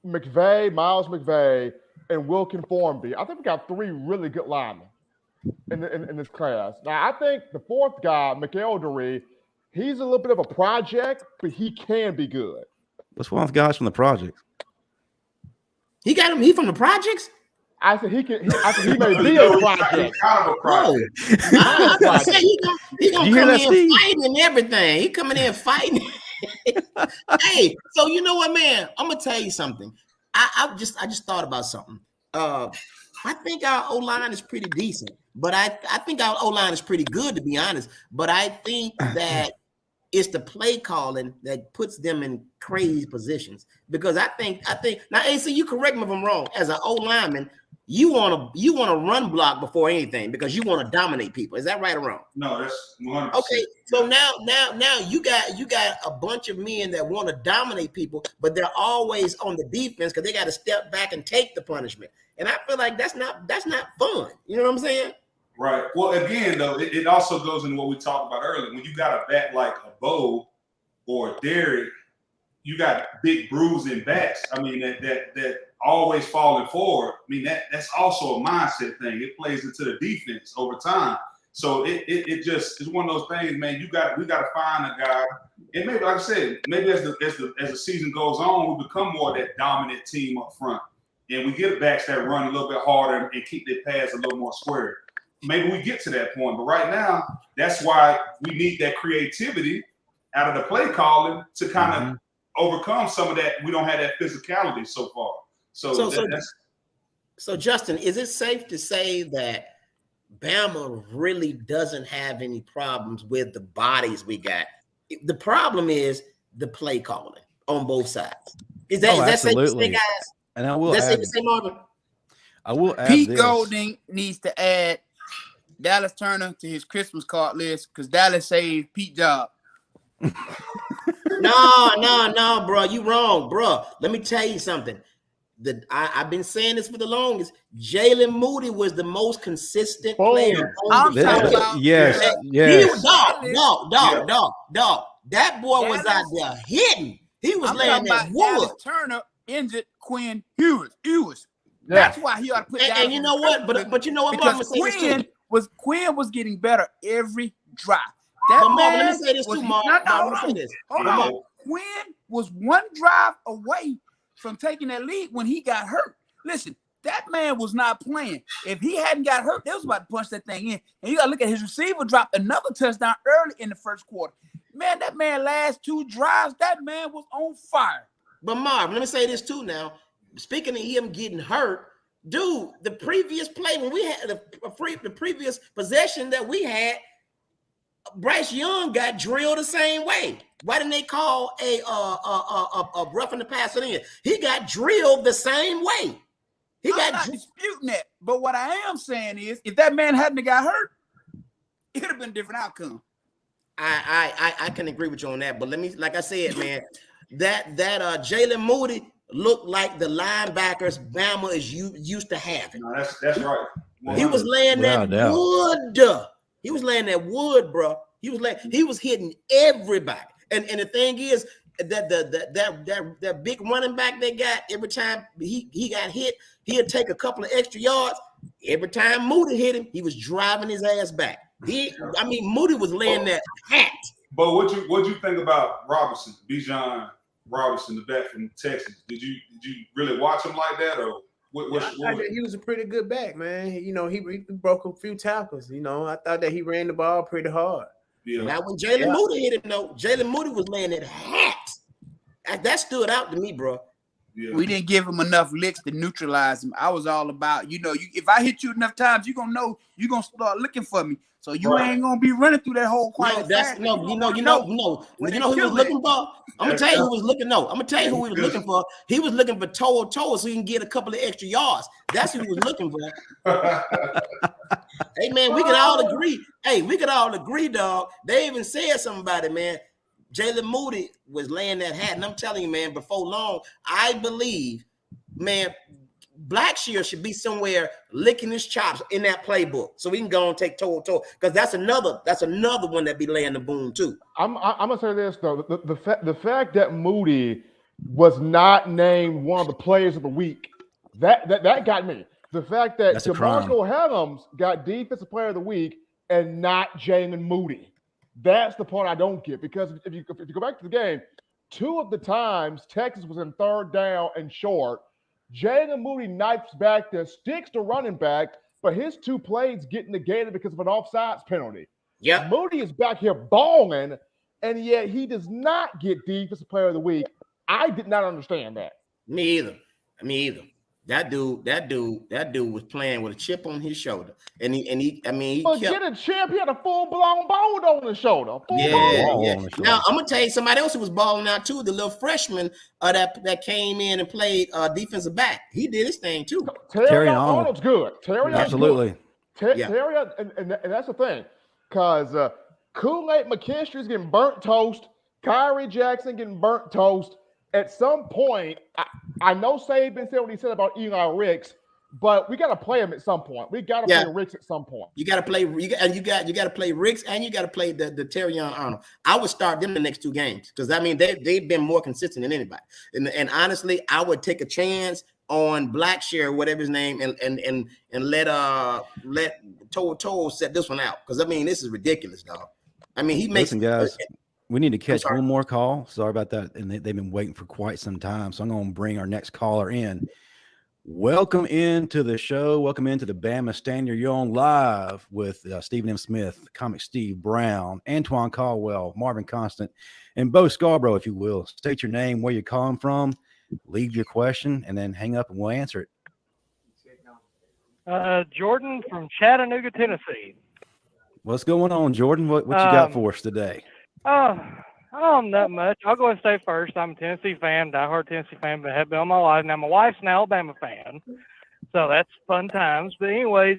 McVay, Miles McVay, and Wilkin Formby. I think we got 3 really good linemen in this class. Now I think the 4th guy, McElderry, He's a little bit of a project, but he can be good. What's one of the guys from the project? He got him. He from the projects. I said he can. I said he may be a project. Kind of a project. I was gonna say he gonna come in Steve? fighting and everything. He coming in fighting. Hey, so you know what, man? I'm gonna tell you something. I just thought about something. I think our O-line is pretty decent, but I think our O-line is pretty good, to be honest. But I think that it's the play calling that puts them in crazy positions. Because I think now, AC, you correct me if I'm wrong. As an O-lineman, you want to run block before anything because you want to dominate people. Is that right or wrong? No, that's 100%. Okay. So now you got a bunch of men that want to dominate people, but they're always on the defense because they got to step back and take the punishment. And I feel like that's not fun. You know what I'm saying? Right. Well, again, though, it also goes into what we talked about earlier. When you got a back like a Bo or Derek, you got big bruising backs. I mean, that always falling forward. I mean, that's also a mindset thing. It plays into the defense over time. So it just it's one of those things, man. We got to find a guy, and maybe, like I said, maybe as the season goes on, we become more of that dominant team up front, and we get backs that run a little bit harder and keep their pads a little more square. Maybe we get to that point, but right now, that's why we need that creativity out of the play calling to kind of overcome some of that. We don't have that physicality so far. So Justin, is it safe to say that Bama really doesn't have any problems with the bodies we got? The problem is the play calling on both sides. Is that safe to say, guys? And I will safe to say, Marvin? I will add Pete this. Golding needs to add Dallas Turner to his Christmas card list because Dallas saved Pete job. No, bro. You wrong, bro. Let me tell you something. I've been saying this for the longest. Jalen Moody was the most consistent player. I'm talking about yes. He was dog. That boy was out there hitting. He was laying that wood. Dallas Turner injured Quinn Ewers. That's why he ought to put down. And you know what? But you know what? Because Quinn was getting better every drive. Marvin, let me say this too, Marvin. Hold on. Quinn was one drive away from taking that lead when he got hurt. Listen, that man was not playing. If he hadn't got hurt, they was about to punch that thing in. And you got to look at his receiver drop another touchdown early in the first quarter. Man, that man last two drives, that man was on fire. But Marvin, let me say this too now. Speaking of him getting hurt, dude, the previous play when we had the previous possession that we had, Bryce Young got drilled the same way. Why didn't they call a roughing the passer in? He got drilled the same way. I'm not disputing that, but what I am saying is, if that man hadn't got hurt, it would have been a different outcome. I can agree with you on that, but let me, like I said, man, that Jalen Moody looked like the linebackers Bama is used to having. No, that's right. 100%. He was laying that wood. He was laying that wood, bro. He was hitting everybody. And the thing is that big running back they got, every time he got hit, he'd take a couple of extra yards. Every time Moody hit him, he was driving his ass back. Moody was laying that hat. But what you think about Robinson, Bijan Robinson, the back from Texas? Did you really watch him like that, or what? He was a pretty good back, man. You know, he broke a few tackles. You know, I thought that he ran the ball pretty hard. Yeah. Now when Jalen Moody hit him, though, Jalen Moody was laying that hat. That stood out to me, bro. Yeah. We didn't give him enough licks to neutralize him. I was all about, if I hit you enough times, you're gonna know you're gonna start looking for me. So you ain't gonna be running through that whole quiet. You know who he was looking for? I'm gonna tell you who was looking. No, I'm gonna tell you who he was looking for. He was looking for toe so he can get a couple of extra yards. That's who he was looking for. Hey man, we could all agree. Hey, we could all agree, dog. They even said something about it, man. Jalen Moody was laying that hat, and I'm telling you, man, before long, I believe, man, Blackshear should be somewhere licking his chops in that playbook, so we can go and take toe, because that's another one that be laying the boom too. I'm gonna say this though, the fact that Moody was not named one of the players of the week, that got me. The fact that DeMarco Hellams got defensive player of the week and not Jalen Moody. That's the part I don't get, because if you go back to the game, 2 of the times Texas was in 3rd down and short, Jalen Moody knifes back there, sticks the running back, but his 2 plays get negated because of an offsides penalty. Yeah, Moody is back here balling, and yet he does not get Defensive Player of the Week. I did not understand that. Me either. That dude was playing with a chip on his shoulder, and he Get a chip. He had a full-blown bone on his shoulder. Yeah. Now I'm gonna tell you somebody else who was balling out too. The little freshman that came in and played defensive back. He did his thing too. Terry Arnold's good. Absolutely. Terry, and that's the thing, because Kool-Aid McKinstry is getting burnt toast. Kyrie Jackson getting burnt toast. At some point, I know Saban said what he said about Eli Ricks, but we got to play him at some point. We got to play Ricks at some point. You got to play, you got to play Ricks, and you got to play the Terry Arnold. I would start them the next 2 games, because I mean they've been more consistent than anybody. And honestly, I would take a chance on Blackshear, whatever his name, and let Toll set this one out, because I mean this is ridiculous, dog. I mean he makes. Listen, guys. We need to catch one more call. Sorry about that. And they've been waiting for quite some time. So I'm going to bring our next caller in. Welcome into the show. Welcome into the Bama Standard. You're on live with Stephen M. Smith, Comic Steve Brown, Antoine Caldwell, Marvin Constant, and Bo Scarbrough, if you will. State your name, where you're calling from, leave your question, and then hang up and we'll answer it. Jordan from Chattanooga, Tennessee. What's going on, Jordan? What you got for us today? Not much. I'll go and say first, I'm a Tennessee fan, diehard Tennessee fan, but have been all my life. Now, my wife's an Alabama fan, so that's fun times. But anyways,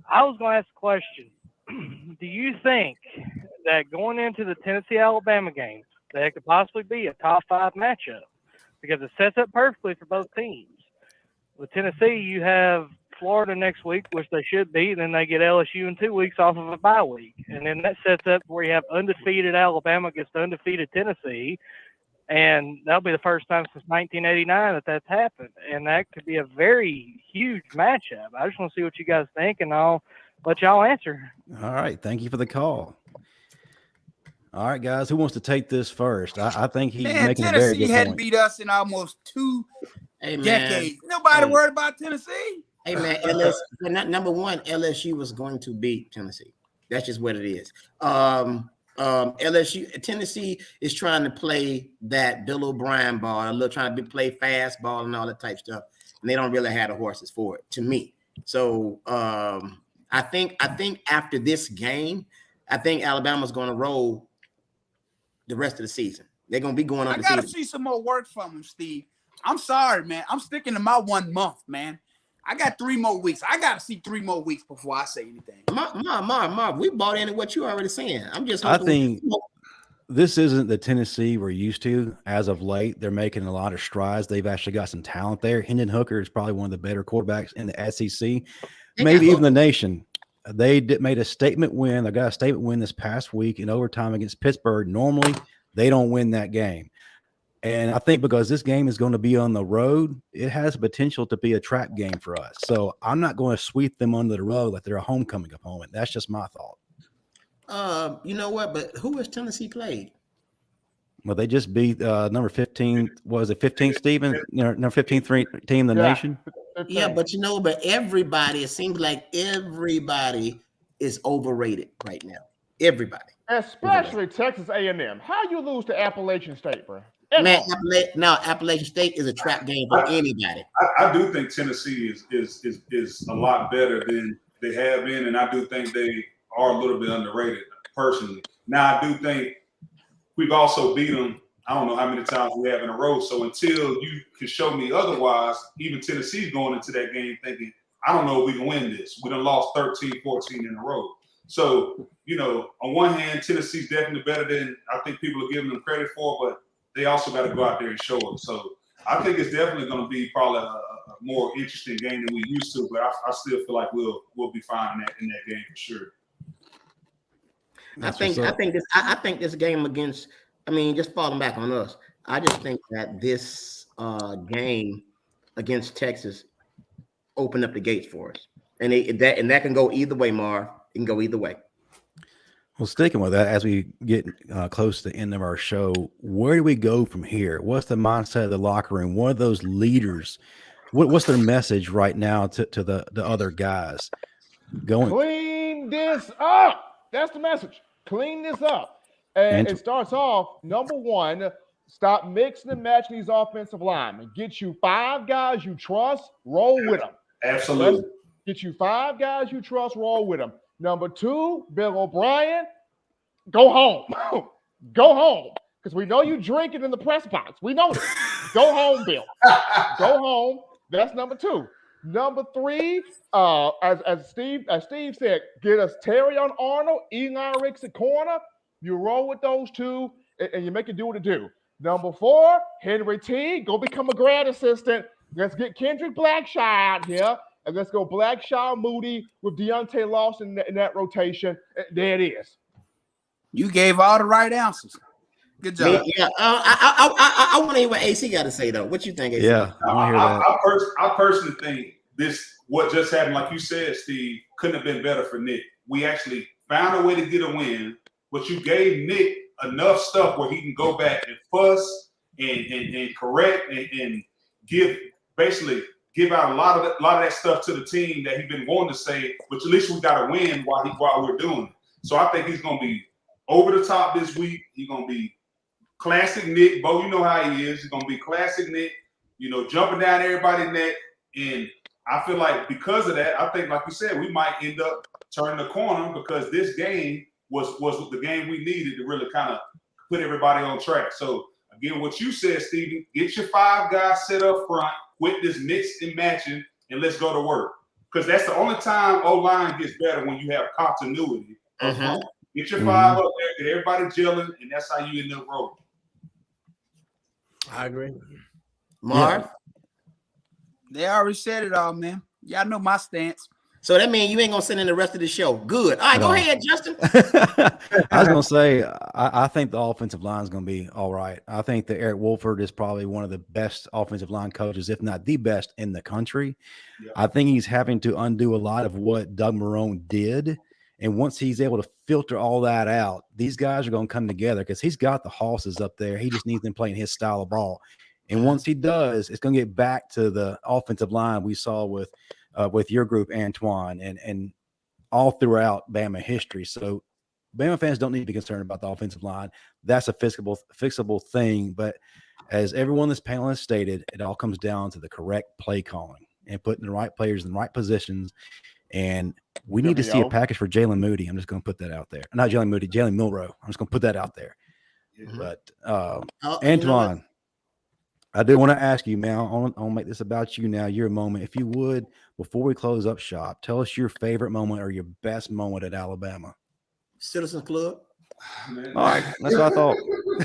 I was going to ask a question. Do you think that going into the Tennessee-Alabama games, that it could possibly be a top 5 matchup? Because it sets up perfectly for both teams. With Tennessee, you have Florida next week, which they should be, and then they get LSU in 2 weeks off of a bye week. And then that sets up where you have undefeated Alabama against undefeated Tennessee, and that'll be the first time since 1989 that that's happened. And that could be a very huge matchup. I just want to see what you guys think, and I'll let y'all answer. All right. Thank you for the call. All right, guys, who wants to take this first? I think he's making a very good point. Tennessee hadn't beat us in almost 2 decades. Nobody worried about Tennessee. Hey man, number one, LSU was going to beat Tennessee. That's just what it is. Tennessee is trying to play that Bill O'Brien ball, trying to play fast ball and all that type stuff, and they don't really have the horses for it, to me. So I think after this game, I think Alabama's going to roll the rest of the season. They're going to be going on. I got to see some more work from them, Steve. I'm sorry, man. I'm sticking to my 1 month, man. I got 3 more weeks. I got to see 3 more weeks before I say anything. Marv, we bought into what you're already saying. I think this isn't the Tennessee we're used to as of late. They're making a lot of strides. They've actually got some talent there. Hendon Hooker is probably one of the better quarterbacks in the SEC, maybe even the nation. They made a statement win. They got a statement win this past week in overtime against Pittsburgh. Normally, they don't win that game. And I think because this game is going to be on the road, it has potential to be a trap game for us. So I'm not going to sweep them under the rug like they're a homecoming opponent. That's just my thought. You know what? But who has Tennessee played? Well, they just beat number 15. Was it 15, Stephen? Number 15th team in the nation. Yeah, but everybody, it seems like everybody is overrated right now. Everybody. Especially Texas A&M. How you lose to Appalachian State, bro? Man, Appalachian State is a trap game for anybody. I do think Tennessee is a lot better than they have been, and I do think they are a little bit underrated personally. Now, I do think we've also beat them, I don't know how many times we have in a row. So until you can show me otherwise, even Tennessee's going into that game thinking, I don't know if we can win this. We done lost 13, 14 in a row. So, on one hand, Tennessee's definitely better than I think people are giving them credit for, but they also got to go out there and show them. So I think it's definitely going to be probably a more interesting game than we used to, but I still feel like we'll be fine in that game for sure. I think this game against, just falling back on us. I just think that this game against Texas opened up the gates for us, and that can go either way, Marv. It can go either way. Well, sticking with that, as we get close to the end of our show, where do we go from here? What's the mindset of the locker room? What are those leaders? What's their message right now to the other guys? Clean this up. That's the message. Clean this up. And it starts off, number one, stop mixing and matching these offensive linemen. Get you 5 guys you trust, roll with them. Absolutely. Get you 5 guys you trust, roll with them. Number 2, Bill O'Brien, go home. Go home. Because we know you drinking in the press box. We know this. Go home, Bill. Go home. That's number 2. Number 3, as Steve said, get us Terry on Arnold, Eli Ricks at corner. You roll with those 2, and you make it do what it do. Number 4, Henry T, go become a grad assistant. Let's get Kendrick Blackshaw out here, and let's go Blackshaw, Moody with Deontay Lawson in that rotation. There it is. You gave all the right answers. Good job. Yeah, I want to hear what AC got to say though. What you think, AC? Yeah, I want to hear that. I personally think what just happened, like you said, Steve, couldn't have been better for Nick. We actually found a way to get a win, but you gave Nick enough stuff where he can go back and fuss and correct and give out a lot of that stuff to the team that he's been wanting to say. But at least we got to win while we're doing it. So I think he's going to be over the top this week. He's going to be classic Nick. Bo, you know how he is. He's going to be classic Nick, jumping down everybody's neck. And I feel like because of that, I think, like you said, we might end up turning the corner because this game was the game we needed to really kind of put everybody on track. So, again, what you said, Steven, get your 5 guys set up front, quit this mix and matching, and let's go to work. Because that's the only time O-line gets better when you have continuity. Get your 5 up there, get everybody gelling, and that's how you end up rolling. I agree. Marv? Yeah. They already said it all, man. Y'all know my stance. So that means you ain't gonna send in the rest of the show. Good. All right, go ahead, Justin. I was gonna say, I think the offensive line is gonna be all right. I think that Eric Wolford is probably one of the best offensive line coaches, if not the best in the country. Yeah. I think he's having to undo a lot of what Doug Marrone did. And once he's able to filter all that out, these guys are going to come together because he's got the horses up there. He just needs them playing his style of ball. And once he does, it's going to get back to the offensive line we saw with your group, Antoine, and all throughout Bama history. So Bama fans don't need to be concerned about the offensive line. That's a fixable thing. But as everyone on this panel has stated, it all comes down to the correct play calling and putting the right players in the right positions. And we need to see a package for Jalen Moody. I'm just going to put that out there. Not Jalen Moody, Jalen Milroe. I'm just going to put that out there. But Antoine, I do want to ask you, man. I want to make this about you now. Your moment, if you would, before we close up shop, tell us your favorite moment or your best moment at Alabama. Citizens Club. Man. All right, that's what I thought.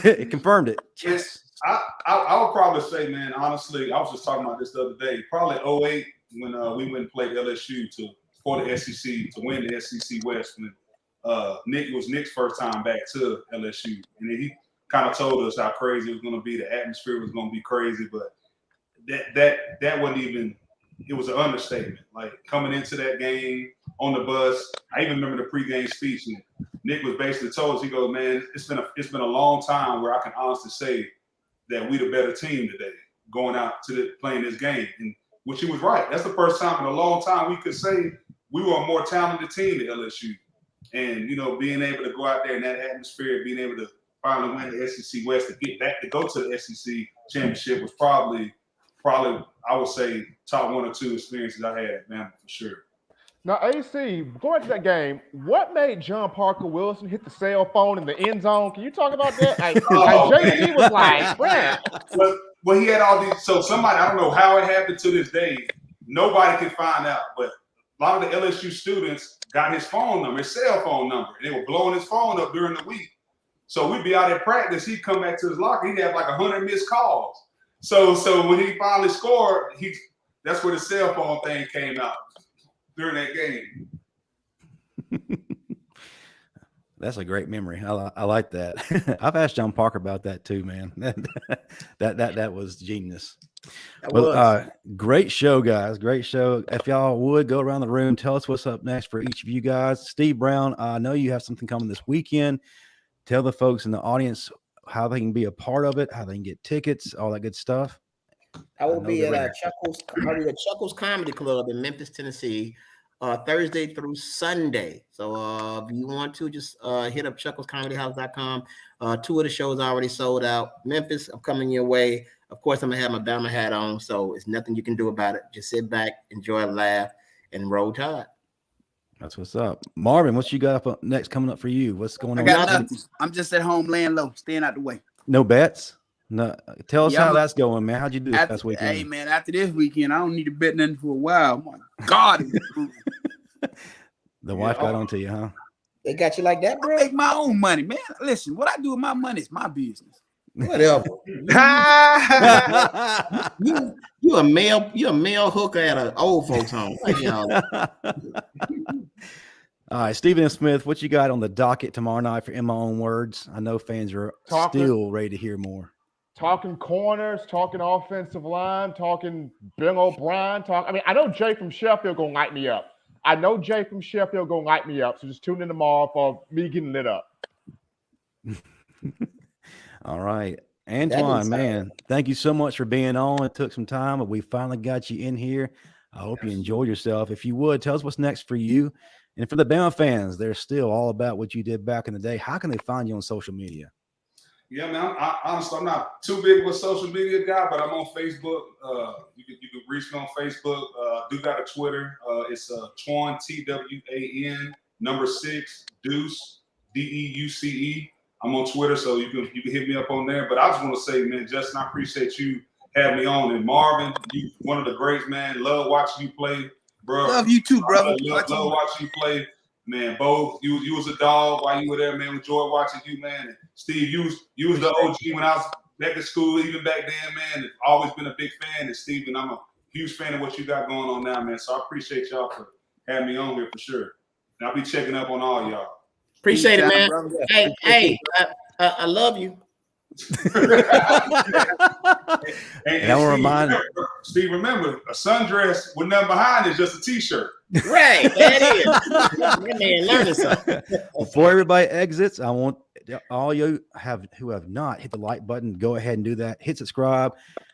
It confirmed it. Yes, I would probably say, man. Honestly, I was just talking about this the other day. Probably 2008 when we went and played LSU for the SEC to win the SEC West. When Nick's first time back to LSU, and then he kind of told us how crazy it was going to be. The atmosphere was going to be crazy, but that wasn't even. It was an understatement. Like coming into that game on the bus, I even remember the pregame speech. And Nick was basically told us, he goes, "Man, it's been a long time where I can honestly say that we the better team today, going out to playing this game." And which he was right. That's the first time in a long time we could say we were a more talented team than LSU. And being able to go out there in that atmosphere, being able to finally win the SEC West, to get back to go to the SEC championship was probably I would say top 1 or 2 experiences I had at Bama for sure. Now, AC, going to that game, what made John Parker Wilson hit the cell phone in the end zone? Can you talk about that? JD was like, man. Well, he had all these. So somebody, I don't know how it happened to this day. Nobody can find out, but a lot of the LSU students got his phone number, his cell phone number, and they were blowing his phone up during the week. So we'd be out at practice. He'd come back to his locker. He'd have like 100 missed calls. So when he finally scored, that's where the cell phone thing came out during that game. That's a great memory. I like that. I've asked John Parker about that too, man. that was genius. Well, great show, guys. Great show. If y'all would go around the room, tell us what's up next for each of you guys. Steve Brown, I know you have something coming this weekend. Tell the folks in the audience how they can be a part of it, how they can get tickets, all that good stuff. I will be at Chuckles Comedy Club in Memphis, Tennessee, Thursday through Sunday. So if you want to, just hit up chucklescomedyhouse.com. 2 of the shows already sold out. Memphis, I'm coming your way. Of course, I'm going to have my Bama hat on, so it's nothing you can do about it. Just sit back, enjoy a laugh, and roll tide. That's what's up. Marvin, what you got up next coming up for you? What's going on? I got nothing. I'm just at home laying low, staying out the way. No bets? No. Tell us how that's going, man. How'd you do this last weekend? Hey, man, after this weekend, I don't need to bet nothing for a while. My God. The wife got onto you, huh? They got you like that, bro? I make my own money, man. Listen, what I do with my money is my business. Whatever. you a male hooker at an old folks home. All right, Stephen Smith, what you got on the docket tomorrow night for In My Own Words? I know fans are still ready to hear more. Talking corners, talking offensive line, talking Bill O'Brien. I know Jay from Sheffield gonna light me up. So just tune in tomorrow for me getting lit up. All right. Antoine, man, thank you so much for being on. It took some time, but we finally got you in here. I hope you enjoyed yourself. If you would, tell us what's next for you. And for the Bama fans, they're still all about what you did back in the day. How can they find you on social media? Yeah, man. Honestly, I'm not too big of a social media guy, but I'm on Facebook. You can reach me on Facebook. Do got a Twitter. It's Twan, TWAN, 6, Deuce, DEUCE. I'm on Twitter, so you can hit me up on there. But I just want to say, man, Justin, I appreciate you having me on. And Marvin, you one of the greats, man. Love watching you play, bro. Love you too, brother. Love watching you play, man. Bo, you was a dog while you were there, man. Enjoyed watching you, man. And Steve, you was the OG when I was back at school, even back then, man. And always been a big fan. And Steven, I'm a huge fan of what you got going on now, man. So I appreciate y'all for having me on here for sure. And I'll be checking up on all y'all. Appreciate it, man. Hey, I love you. and I remind Steve, remember, a sundress with nothing behind is just a t-shirt. Right, that is. That man learning something. Before everybody exits, I want all you who have not hit the like button, go ahead and do that. Hit subscribe.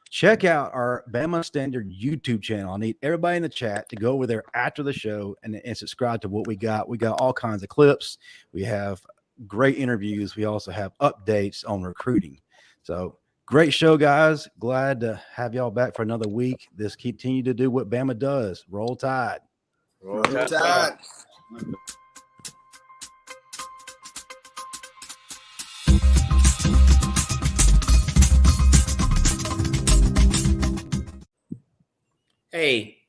Check out our Bama Standard YouTube channel. I need everybody in the chat to go over there after the show and subscribe to what we got. We got all kinds of clips. We have great interviews. We also have updates on recruiting. So great show, guys. Glad to have y'all back for another week. This continue to do what Bama does. Roll Tide. Roll Tide. Hey,